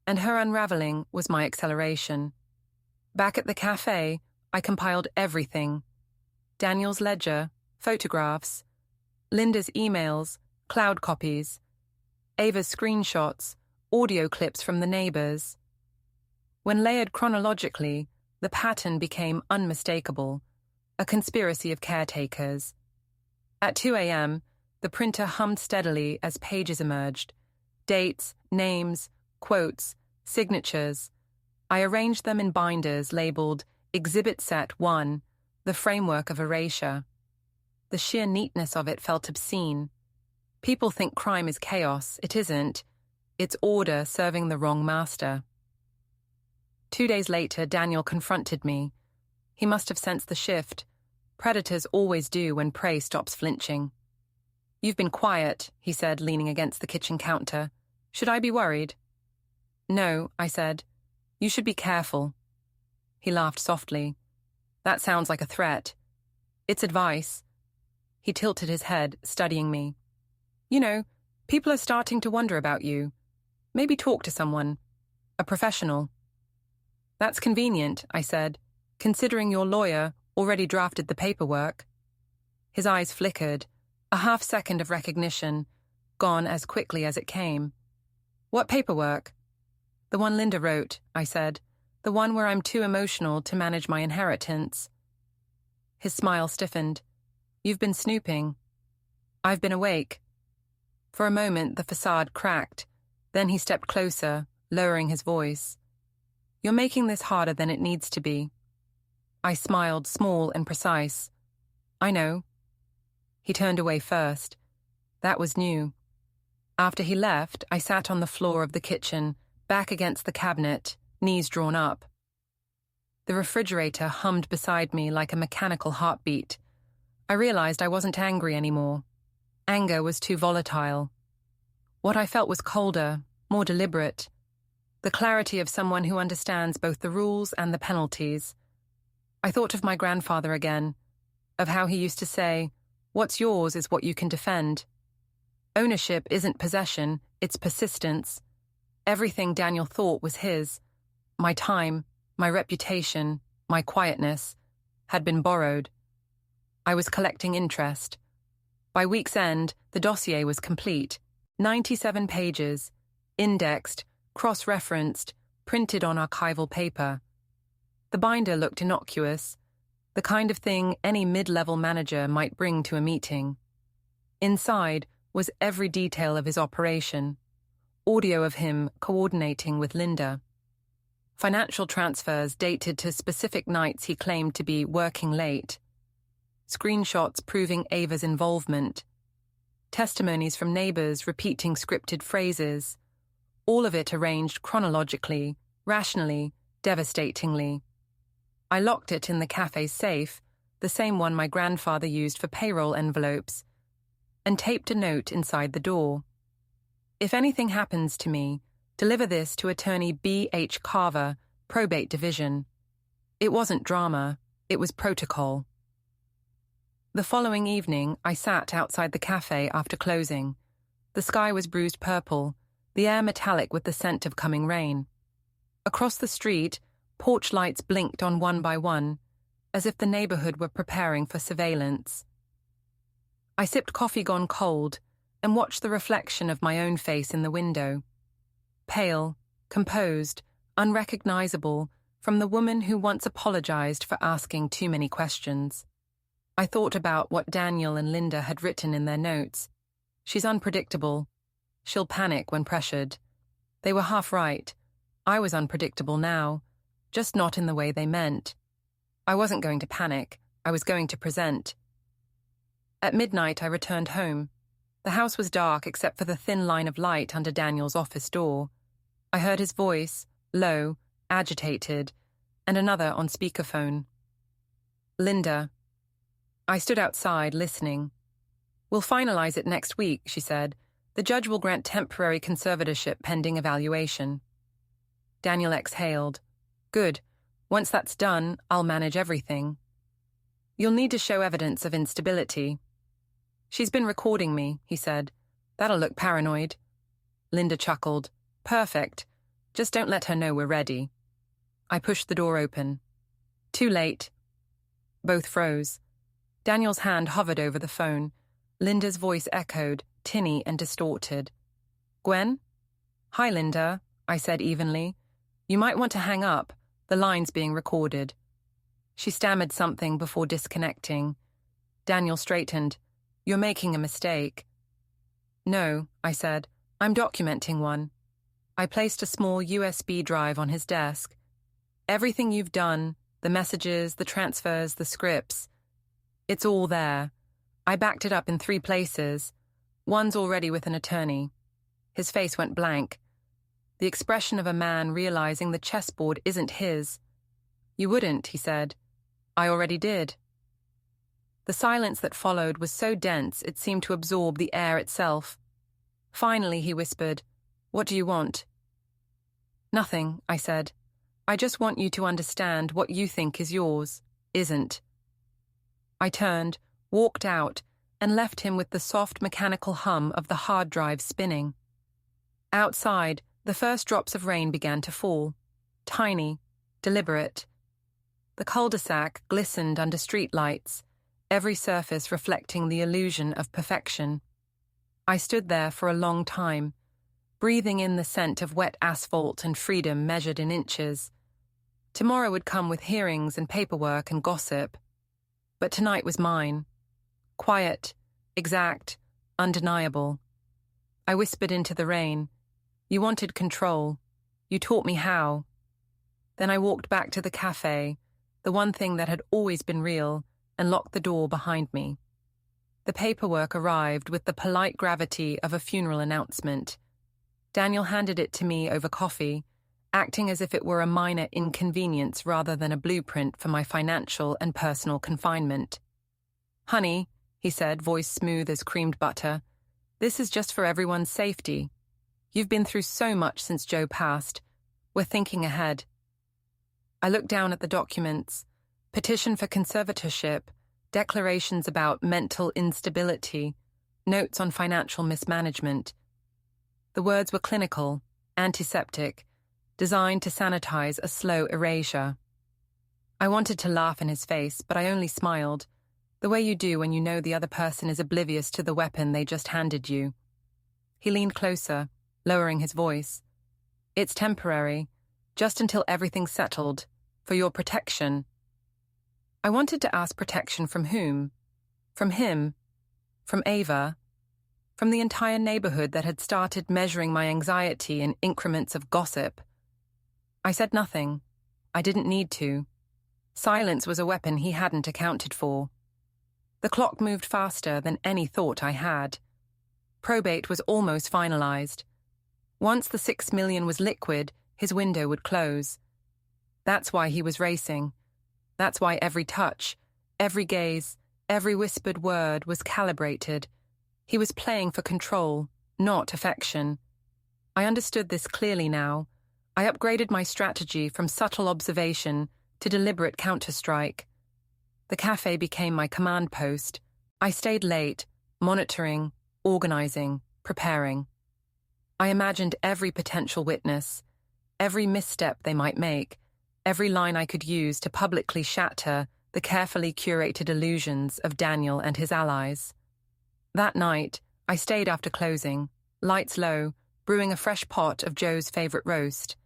A: and her unraveling was my acceleration. Back at the cafe, I compiled everything. Daniel's ledger, photographs, Linda's emails, cloud copies, Ava's screenshots, audio clips from the neighbors. When layered chronologically, the pattern became unmistakable, a conspiracy of caretakers. At 2 a.m., the printer hummed steadily as pages emerged. Dates, names, quotes, signatures. I arranged them in binders labeled Exhibit Set 1, the framework of erasure. The sheer neatness of it felt obscene. People think crime is chaos. It isn't. It's order serving the wrong master. 2 days later, Daniel confronted me. He must have sensed the shift. Predators always do when prey stops flinching. You've been quiet, he said, leaning against the kitchen counter. Should I be worried? No, I said. You should be careful. He laughed softly. That sounds like a threat. It's advice. He tilted his head, studying me. You know, people are starting to wonder about you. Maybe talk to someone. A professional. That's convenient, I said, considering your lawyer already drafted the paperwork. His eyes flickered, a half-second of recognition, gone as quickly as it came. What paperwork? The one Linda wrote, I said, the one where I'm too emotional to manage my inheritance. His smile stiffened. You've been snooping. I've been awake. For a moment, the facade cracked. Then he stepped closer, lowering his voice. You're making this harder than it needs to be. I smiled, small and precise. I know. He turned away first. That was new. After he left, I sat on the floor of the kitchen, back against the cabinet, knees drawn up. The refrigerator hummed beside me like a mechanical heartbeat. I realized I wasn't angry anymore. Anger was too volatile. What I felt was colder, more deliberate. The clarity of someone who understands both the rules and the penalties. I thought of my grandfather again, of how he used to say, "What's yours is what you can defend." Ownership isn't possession, it's persistence. Everything Daniel thought was his, my time, my reputation, my quietness, had been borrowed. I was collecting interest. By week's end, the dossier was complete. 97 pages, indexed, cross-referenced, printed on archival paper. The binder looked innocuous, the kind of thing any mid-level manager might bring to a meeting. Inside was every detail of his operation, audio of him coordinating with Linda. Financial transfers dated to specific nights he claimed to be working late. Screenshots proving Ava's involvement. Testimonies from neighbors repeating scripted phrases. All of it arranged chronologically, rationally, devastatingly. I locked it in the cafe's safe, the same one my grandfather used for payroll envelopes, and taped a note inside the door. If anything happens to me, deliver this to attorney B.H. Carver, Probate Division. It wasn't drama, it was protocol. The following evening, I sat outside the cafe after closing. The sky was bruised purple, the air metallic with the scent of coming rain. Across the street, porch lights blinked on one by one, as if the neighborhood were preparing for surveillance. I sipped coffee gone cold and watched the reflection of my own face in the window. Pale, composed, unrecognizable from the woman who once apologized for asking too many questions. I thought about what Daniel and Linda had written in their notes. She's unpredictable. She'll panic when pressured. They were half right. I was unpredictable now, just not in the way they meant. I wasn't going to panic. I was going to present. At midnight, I returned home. The house was dark except for the thin line of light under Daniel's office door. I heard his voice, low, agitated, and another on speakerphone. Linda. I stood outside, listening. We'll finalize it next week, she said. The judge will grant temporary conservatorship pending evaluation. Daniel exhaled. Good. Once that's done, I'll manage everything. You'll need to show evidence of instability. She's been recording me, he said. That'll look paranoid. Linda chuckled. Perfect. Just don't let her know we're ready. I pushed the door open. Too late. Both froze. Daniel's hand hovered over the phone. Linda's voice echoed, tinny and distorted. Gwen? Hi, Linda, I said evenly. You might want to hang up. The line's being recorded. She stammered something before disconnecting. Daniel straightened. You're making a mistake. No, I said. I'm documenting one. I placed a small USB drive on his desk. Everything you've done, the messages, the transfers, the scripts, it's all there. I backed it up in 3 places. One's already with an attorney. His face went blank. The expression of a man realizing the chessboard isn't his. You wouldn't, he said. I already did. The silence that followed was so dense it seemed to absorb the air itself. Finally, he whispered, What do you want? Nothing, I said. I just want you to understand what you think is yours, isn't. I turned, walked out, and left him with the soft mechanical hum of the hard drive spinning. Outside, the first drops of rain began to fall. Tiny, deliberate. The cul-de-sac glistened under streetlights, every surface reflecting the illusion of perfection. I stood there for a long time, breathing in the scent of wet asphalt and freedom measured in inches. Tomorrow would come with hearings and paperwork and gossip. But tonight was mine. Quiet, exact, undeniable. I whispered into the rain. You wanted control. You taught me how. Then I walked back to the cafe, the one thing that had always been real, and locked the door behind me. The paperwork arrived with the polite gravity of a funeral announcement. Daniel handed it to me over coffee, acting as if it were a minor inconvenience rather than a blueprint for my financial and personal confinement. "Honey," he said, voice smooth as creamed butter, "this is just for everyone's safety. You've been through so much since Joe passed. We're thinking ahead." I looked down at the documents: petition for conservatorship, declarations about mental instability, notes on financial mismanagement. The words were clinical, antiseptic, designed to sanitize a slow erasure. I wanted to laugh in his face, but I only smiled, the way you do when you know the other person is oblivious to the weapon they just handed you. He leaned closer, lowering his voice. "It's temporary, just until everything's settled, for your protection." I wanted to ask protection from whom? From him? From Ava? From the entire neighborhood that had started measuring my anxiety in increments of gossip? I said nothing. I didn't need to. Silence was a weapon he hadn't accounted for. The clock moved faster than any thought I had. Probate was almost finalized. Once the $6 million was liquid, his window would close. That's why he was racing. That's why every touch, every gaze, every whispered word was calibrated. He was playing for control, not affection. I understood this clearly now. I upgraded my strategy from subtle observation to deliberate counterstrike. The cafe became my command post. I stayed late, monitoring, organizing, preparing. I imagined every potential witness, every misstep they might make, every line I could use to publicly shatter the carefully curated illusions of Daniel and his allies. That night, I stayed after closing, lights low, brewing a fresh pot of Joe's favorite roast.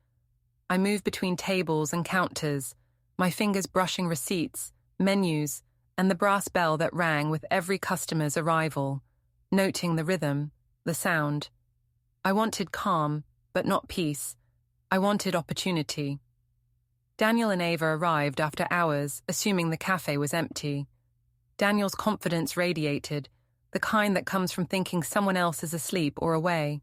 A: I moved between tables and counters, my fingers brushing receipts, menus, and the brass bell that rang with every customer's arrival, noting the rhythm, the sound. I wanted calm, but not peace. I wanted opportunity. Daniel and Ava arrived after hours, assuming the cafe was empty. Daniel's confidence radiated, the kind that comes from thinking someone else is asleep or away.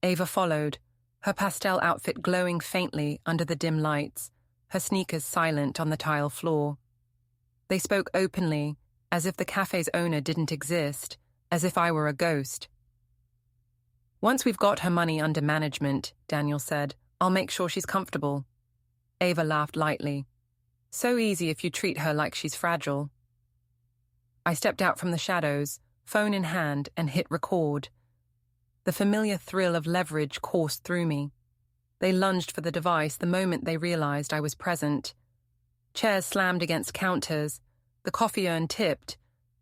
A: Ava followed, her pastel outfit glowing faintly under the dim lights, her sneakers silent on the tile floor. They spoke openly, as if the cafe's owner didn't exist, as if I were a ghost. "Once we've got her money under management," Daniel said, "I'll make sure she's comfortable." Ava laughed lightly. "So easy if you treat her like she's fragile." I stepped out from the shadows, phone in hand, and hit record. The familiar thrill of leverage coursed through me. They lunged for the device the moment they realized I was present. Chairs slammed against counters, the coffee urn tipped,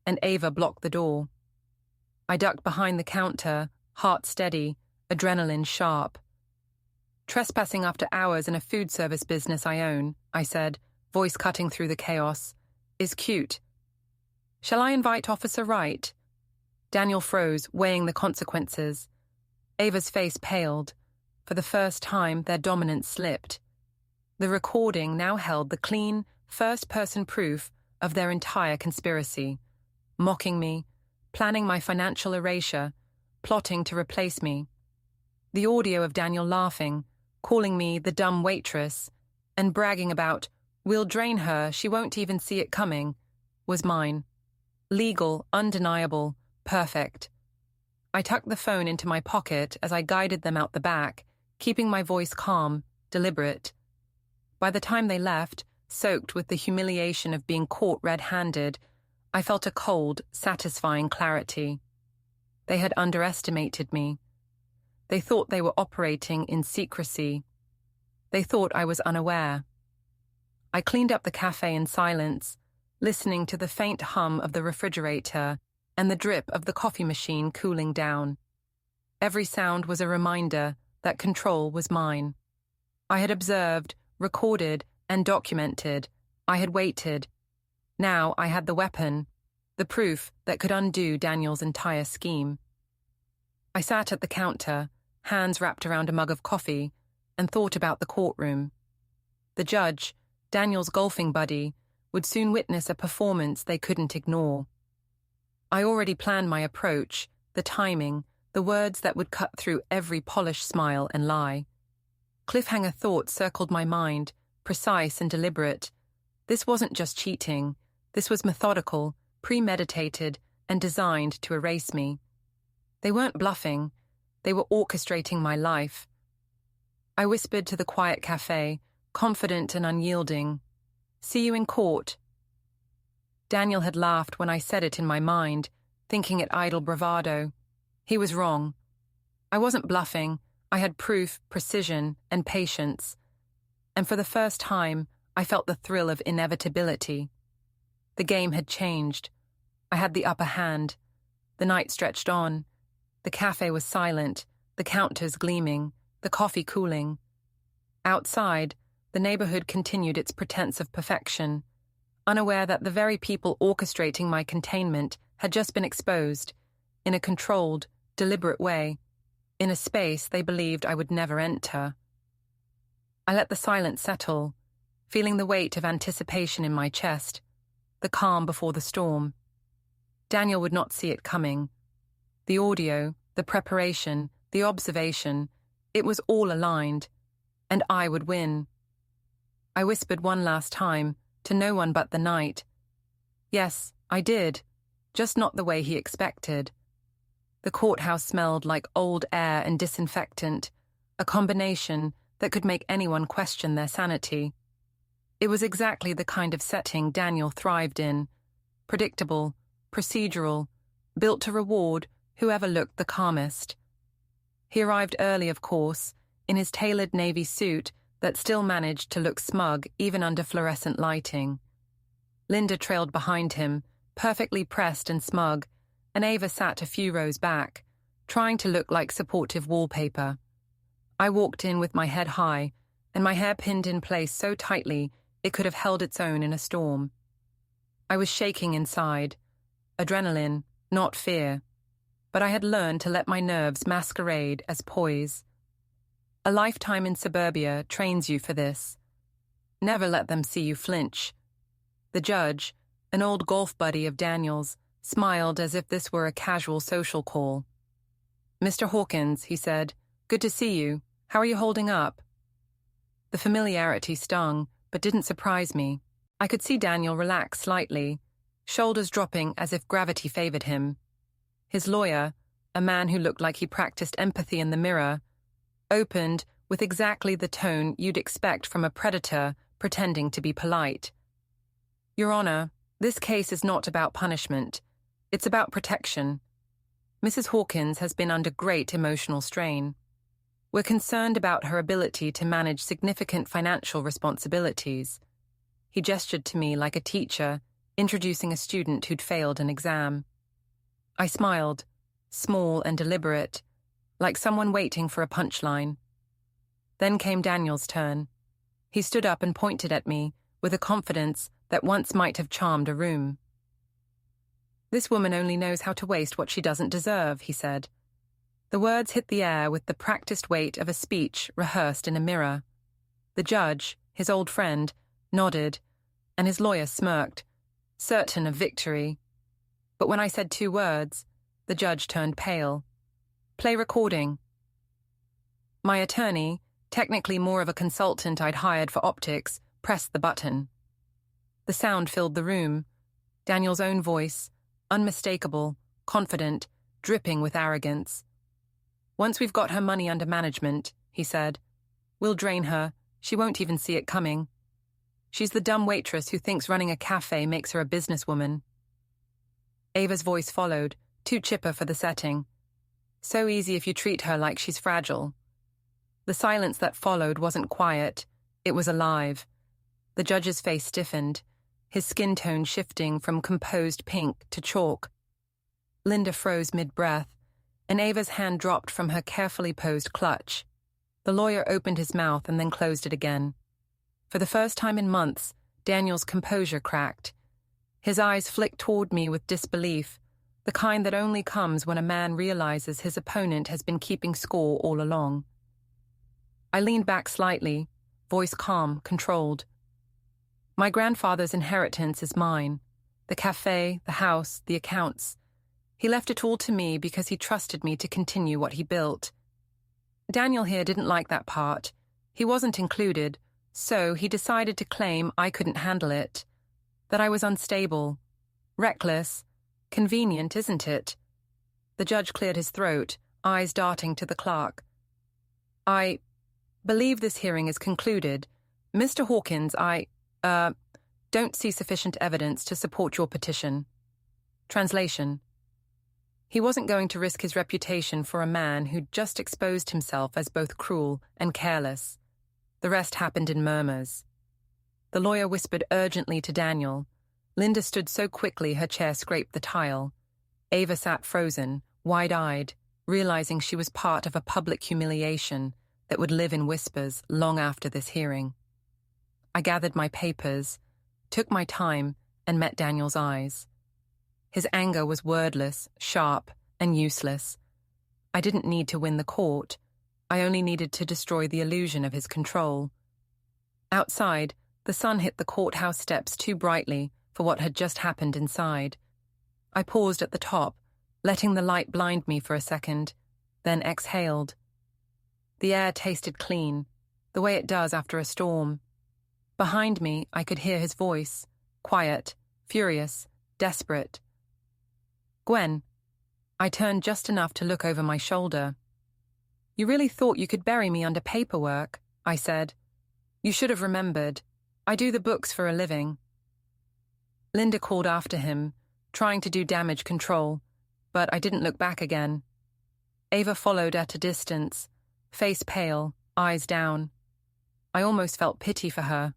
A: and Ava blocked the door. I ducked behind the counter, heart steady, adrenaline sharp. "Trespassing after hours in a food service business I own," I said, voice cutting through the chaos, "is cute. Shall I invite Officer Wright?" Daniel froze, weighing the consequences. Ava's face paled. For the first time, their dominance slipped. The recording now held the clean, first-person proof of their entire conspiracy, mocking me, planning my financial erasure, plotting to replace me. The audio of Daniel laughing, calling me the dumb waitress, and bragging about, "We'll drain her, she won't even see it coming," was mine. Legal, undeniable, perfect. I tucked the phone into my pocket as I guided them out the back, keeping my voice calm, deliberate. By the time they left, soaked with the humiliation of being caught red-handed, I felt a cold, satisfying clarity. They had underestimated me. They thought they were operating in secrecy. They thought I was unaware. I cleaned up the cafe in silence, listening to the faint hum of the refrigerator and the drip of the coffee machine cooling down. Every sound was a reminder that control was mine. I had observed, recorded, and documented. I had waited. Now I had the weapon, the proof that could undo Daniel's entire scheme. I sat at the counter, hands wrapped around a mug of coffee, and thought about the courtroom. The judge, Daniel's golfing buddy, would soon witness a performance they couldn't ignore. I already planned my approach, the timing, the words that would cut through every polished smile and lie. Cliffhanger thoughts circled my mind, precise and deliberate. This wasn't just cheating. This was methodical, premeditated, and designed to erase me. They weren't bluffing. They were orchestrating my life. I whispered to the quiet cafe, confident and unyielding, "See you in court." Daniel had laughed when I said it in my mind, thinking it idle bravado. He was wrong. I wasn't bluffing. I had proof, precision, and patience. And for the first time, I felt the thrill of inevitability. The game had changed. I had the upper hand. The night stretched on. The cafe was silent, the counters gleaming, the coffee cooling. Outside, the neighborhood continued its pretense of perfection, unaware that the very people orchestrating my containment had just been exposed, in a controlled, deliberate way, in a space they believed I would never enter. I let the silence settle, feeling the weight of anticipation in my chest, the calm before the storm. Daniel would not see it coming. The audio, the preparation, the observation, it was all aligned, and I would win. I whispered one last time, to no one but the night. Yes, I did, just not the way he expected. The courthouse smelled like old air and disinfectant, a combination that could make anyone question their sanity. It was exactly the kind of setting Daniel thrived in, predictable, procedural, built to reward whoever looked the calmest. He arrived early, of course, in his tailored navy suit that still managed to look smug even under fluorescent lighting. Linda trailed behind him, perfectly pressed and smug, and Ava sat a few rows back, trying to look like supportive wallpaper. I walked in with my head high, and my hair pinned in place so tightly it could have held its own in a storm. I was shaking inside. Adrenaline, not fear. But I had learned to let my nerves masquerade as poise. A lifetime in suburbia trains you for this. Never let them see you flinch. The judge, an old golf buddy of Daniel's, smiled as if this were a casual social call. "Mr. Hawkins," he said, "good to see you. How are you holding up?" The familiarity stung, but didn't surprise me. I could see Daniel relax slightly, shoulders dropping as if gravity favored him. His lawyer, a man who looked like he practiced empathy in the mirror, opened with exactly the tone you'd expect from a predator pretending to be polite. "Your Honor, this case is not about punishment. It's about protection. Mrs. Hawkins has been under great emotional strain. We're concerned about her ability to manage significant financial responsibilities." He gestured to me like a teacher introducing a student who'd failed an exam. I smiled, small and deliberate, like someone waiting for a punchline. Then came Daniel's turn. He stood up and pointed at me with a confidence that once might have charmed a room. "This woman only knows how to waste what she doesn't deserve," he said. The words hit the air with the practiced weight of a speech rehearsed in a mirror. The judge, his old friend, nodded, and his lawyer smirked, certain of victory. But when I said 2 words, the judge turned pale. "Play recording." My attorney, technically more of a consultant I'd hired for optics, pressed the button. The sound filled the room. Daniel's own voice, unmistakable, confident, dripping with arrogance. "Once we've got her money under management," he said, "we'll drain her. She won't even see it coming. She's the dumb waitress who thinks running a cafe makes her a businesswoman." Ava's voice followed, too chipper for the setting. "So easy if you treat her like she's fragile." The silence that followed wasn't quiet. It was alive. The judge's face stiffened, his skin tone shifting from composed pink to chalk. Linda froze mid-breath, and Ava's hand dropped from her carefully posed clutch. The lawyer opened his mouth and then closed it again. For the first time in months, Daniel's composure cracked. His eyes flicked toward me with disbelief, the kind that only comes when a man realizes his opponent has been keeping score all along. I leaned back slightly, voice calm, controlled. My grandfather's inheritance is mine. The cafe, the house, the accounts. He left it all to me because he trusted me to continue what he built. Daniel here didn't like that part. He wasn't included, so he decided to claim I couldn't handle it, that I was unstable, reckless. Convenient, isn't it? The judge cleared his throat, eyes darting to the clerk. I believe this hearing is concluded. Mr. Hawkins, I don't see sufficient evidence to support your petition. Translation. He wasn't going to risk his reputation for a man who'd just exposed himself as both cruel and careless. The rest happened in murmurs. The lawyer whispered urgently to Daniel. Linda stood so quickly her chair scraped the tile. Ava sat frozen, wide-eyed, realizing she was part of a public humiliation that would live in whispers long after this hearing. I gathered my papers, took my time, and met Daniel's eyes. His anger was wordless, sharp, and useless. I didn't need to win the court. I only needed to destroy the illusion of his control. Outside, the sun hit the courthouse steps too brightly for what had just happened inside. I paused at the top, letting the light blind me for a second, then exhaled. The air tasted clean, the way it does after a storm. Behind me, I could hear his voice, quiet, furious, desperate. Gwen. I turned just enough to look over my shoulder. You really thought you could bury me under paperwork, I said. You should have remembered. I do the books for a living. Linda called after him, trying to do damage control, but I didn't look back again. Ava followed at a distance, face pale, eyes down. I almost felt pity for her.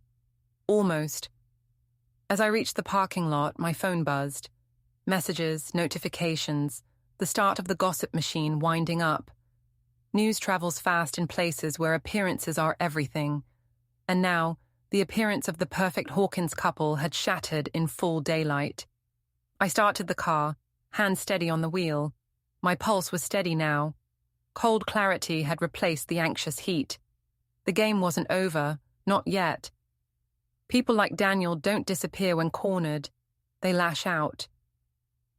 A: Almost. As I reached the parking lot, my phone buzzed. Messages, notifications, the start of the gossip machine winding up. News travels fast in places where appearances are everything. And now, the appearance of the perfect Hawkins couple had shattered in full daylight. I started the car, hand steady on the wheel. My pulse was steady now. Cold clarity had replaced the anxious heat. The game wasn't over, not yet. People like Daniel don't disappear when cornered. They lash out.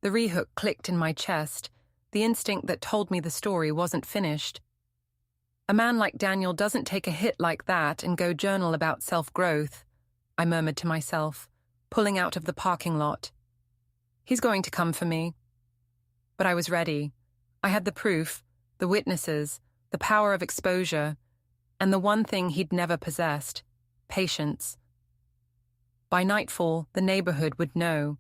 A: The rehook clicked in my chest, the instinct that told me the story wasn't finished. A man like Daniel doesn't take a hit like that and go journal about self-growth, I murmured to myself, pulling out of the parking lot. He's going to come for me. But I was ready. I had the proof, the witnesses, the power of exposure, and the one thing he'd never possessed, patience. By nightfall, the neighborhood would know.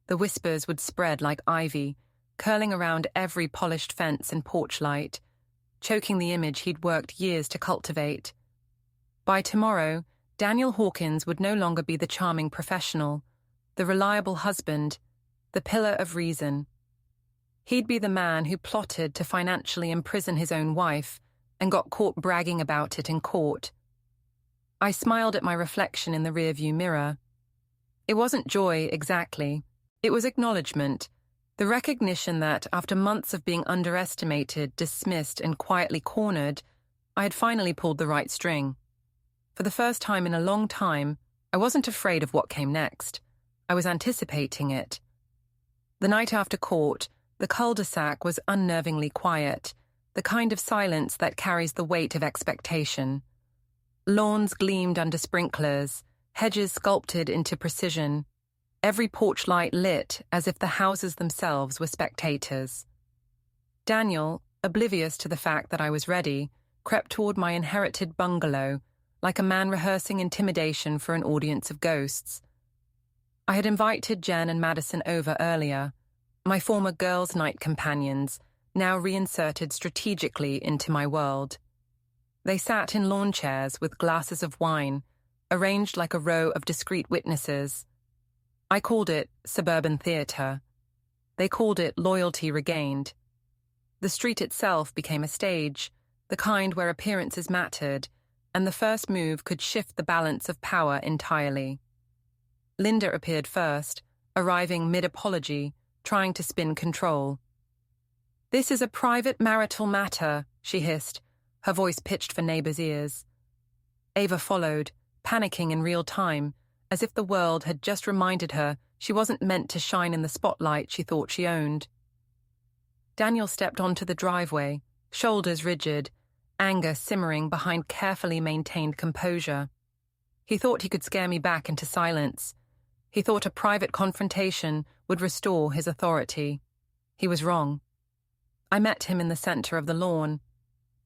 A: The whispers would spread like ivy, curling around every polished fence and porch light, choking the image he'd worked years to cultivate. By tomorrow, Daniel Hawkins would no longer be the charming professional, the reliable husband, the pillar of reason. He'd be the man who plotted to financially imprison his own wife and got caught bragging about it in court. I smiled at my reflection in the rearview mirror. It wasn't joy exactly. It was acknowledgement. The recognition that, after months of being underestimated, dismissed, and quietly cornered, I had finally pulled the right string. For the first time in a long time, I wasn't afraid of what came next. I was anticipating it. The night after court, the cul-de-sac was unnervingly quiet, the kind of silence that carries the weight of expectation. Lawns gleamed under sprinklers, hedges sculpted into precision. Every porch light lit as if the houses themselves were spectators. Daniel, oblivious to the fact that I was ready, crept toward my inherited bungalow, like a man rehearsing intimidation for an audience of ghosts. I had invited Jen and Madison over earlier, my former girls' night companions, now reinserted strategically into my world. They sat in lawn chairs with glasses of wine, arranged like a row of discreet witnesses. I called it suburban theatre. They called it loyalty regained. The street itself became a stage, the kind where appearances mattered, and the first move could shift the balance of power entirely. Linda appeared first, arriving mid-apology, trying to spin control. "This is a private marital matter," she hissed, her voice pitched for neighbors' ears. Ava followed, panicking in real time, as if the world had just reminded her she wasn't meant to shine in the spotlight she thought she owned. Daniel stepped onto the driveway, shoulders rigid, anger simmering behind carefully maintained composure. He thought he could scare me back into silence. He thought a private confrontation would restore his authority. He was wrong. I met him in the center of the lawn.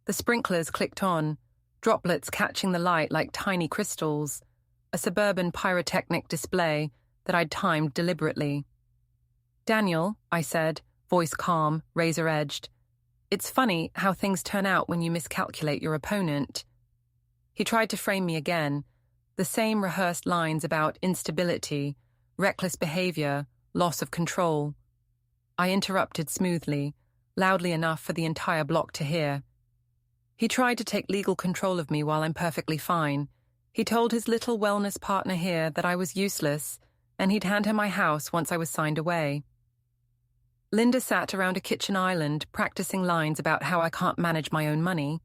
A: The sprinklers clicked on, droplets catching the light like tiny crystals, a suburban pyrotechnic display that I'd timed deliberately. "Daniel," I said, voice calm, razor-edged. "It's funny how things turn out when you miscalculate your opponent." He tried to frame me again, the same rehearsed lines about instability, reckless behavior, loss of control. I interrupted smoothly, loudly enough for the entire block to hear. He tried to take legal control of me while I'm perfectly fine. He told his little wellness partner here that I was useless, and he'd hand her my house once I was signed away. Linda sat around a kitchen island, practicing lines about how I can't manage my own money.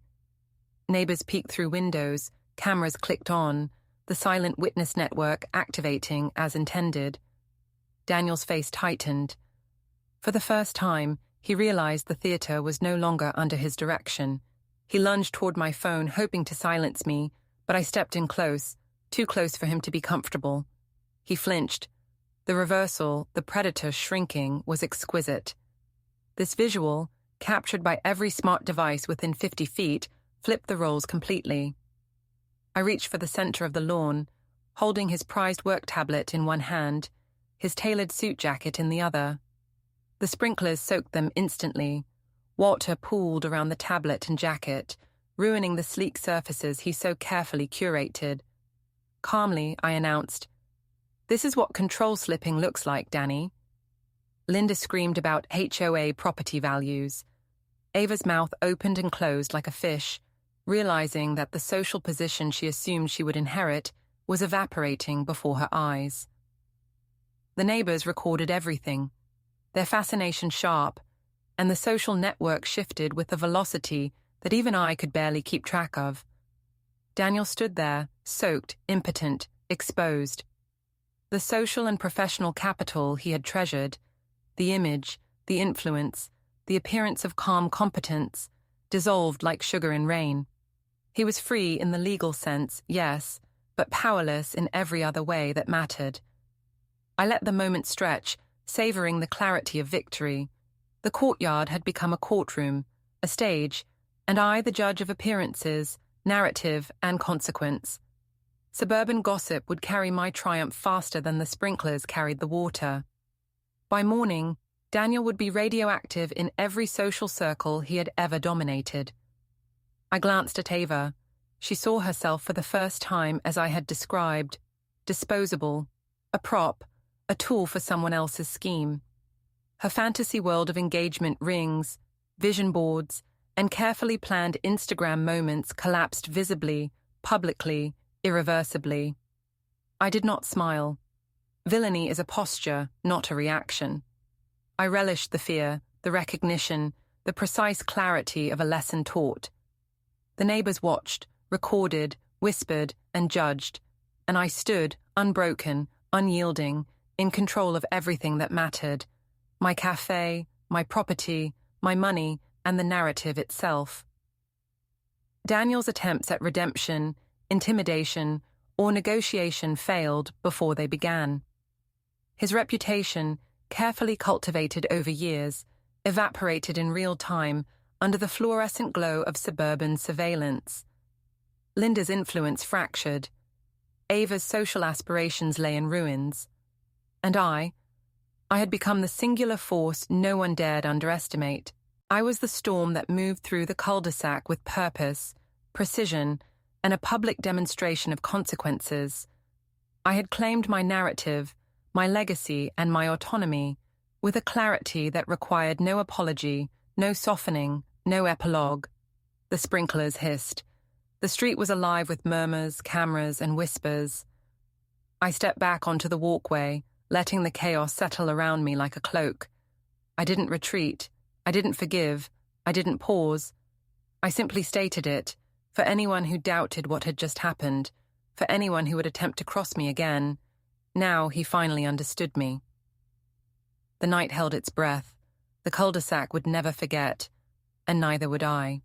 A: Neighbors peeked through windows, cameras clicked on, the silent witness network activating as intended. Daniel's face tightened. For the first time, he realized the theater was no longer under his direction. He lunged toward my phone, hoping to silence me, but I stepped in close, too close for him to be comfortable. He flinched. The reversal, the predator shrinking, was exquisite. This visual, captured by every smart device within 50 feet, flipped the roles completely. I reached for the center of the lawn, holding his prized work tablet in one hand, his tailored suit jacket in the other. The sprinklers soaked them instantly. Water pooled around the tablet and jacket, ruining the sleek surfaces he so carefully curated. Calmly, I announced, "This is what control slipping looks like, Danny." Linda screamed about HOA property values. Ava's mouth opened and closed like a fish, realizing that the social position she assumed she would inherit was evaporating before her eyes. The neighbors recorded everything, their fascination sharp, and the social network shifted with a velocity that even I could barely keep track of. Daniel stood there, soaked, impotent, exposed. The social and professional capital he had treasured, the image, the influence, the appearance of calm competence, dissolved like sugar in rain. He was free in the legal sense, yes, but powerless in every other way that mattered. I let the moment stretch, savoring the clarity of victory. The courtyard had become a courtroom, a stage, and I the judge of appearances, narrative, and consequence. Suburban gossip would carry my triumph faster than the sprinklers carried the water. By morning, Daniel would be radioactive in every social circle he had ever dominated. I glanced at Ava. She saw herself for the first time as I had described, disposable, a prop, a tool for someone else's scheme. Her fantasy world of engagement rings, vision boards, and carefully planned Instagram moments collapsed visibly, publicly, irreversibly. I did not smile. Villainy is a posture, not a reaction. I relished the fear, the recognition, the precise clarity of a lesson taught. The neighbors watched, recorded, whispered, and judged, and I stood, unbroken, unyielding, in control of everything that mattered. My cafe, my property, my money, and the narrative itself. Daniel's attempts at redemption, intimidation, or negotiation failed before they began. His reputation, carefully cultivated over years, evaporated in real time under the fluorescent glow of suburban surveillance. Linda's influence fractured. Ava's social aspirations lay in ruins. And I had become the singular force no one dared underestimate. I was the storm that moved through the cul-de-sac with purpose, precision, and a public demonstration of consequences. I had claimed my narrative, my legacy, and my autonomy with a clarity that required no apology, no softening, no epilogue. The sprinklers hissed. The street was alive with murmurs, cameras, and whispers. I stepped back onto the walkway, letting the chaos settle around me like a cloak. I didn't retreat. I didn't forgive. I didn't pause. I simply stated it, for anyone who doubted what had just happened, for anyone who would attempt to cross me again. Now he finally understood me. The night held its breath. The cul-de-sac would never forget, and neither would I.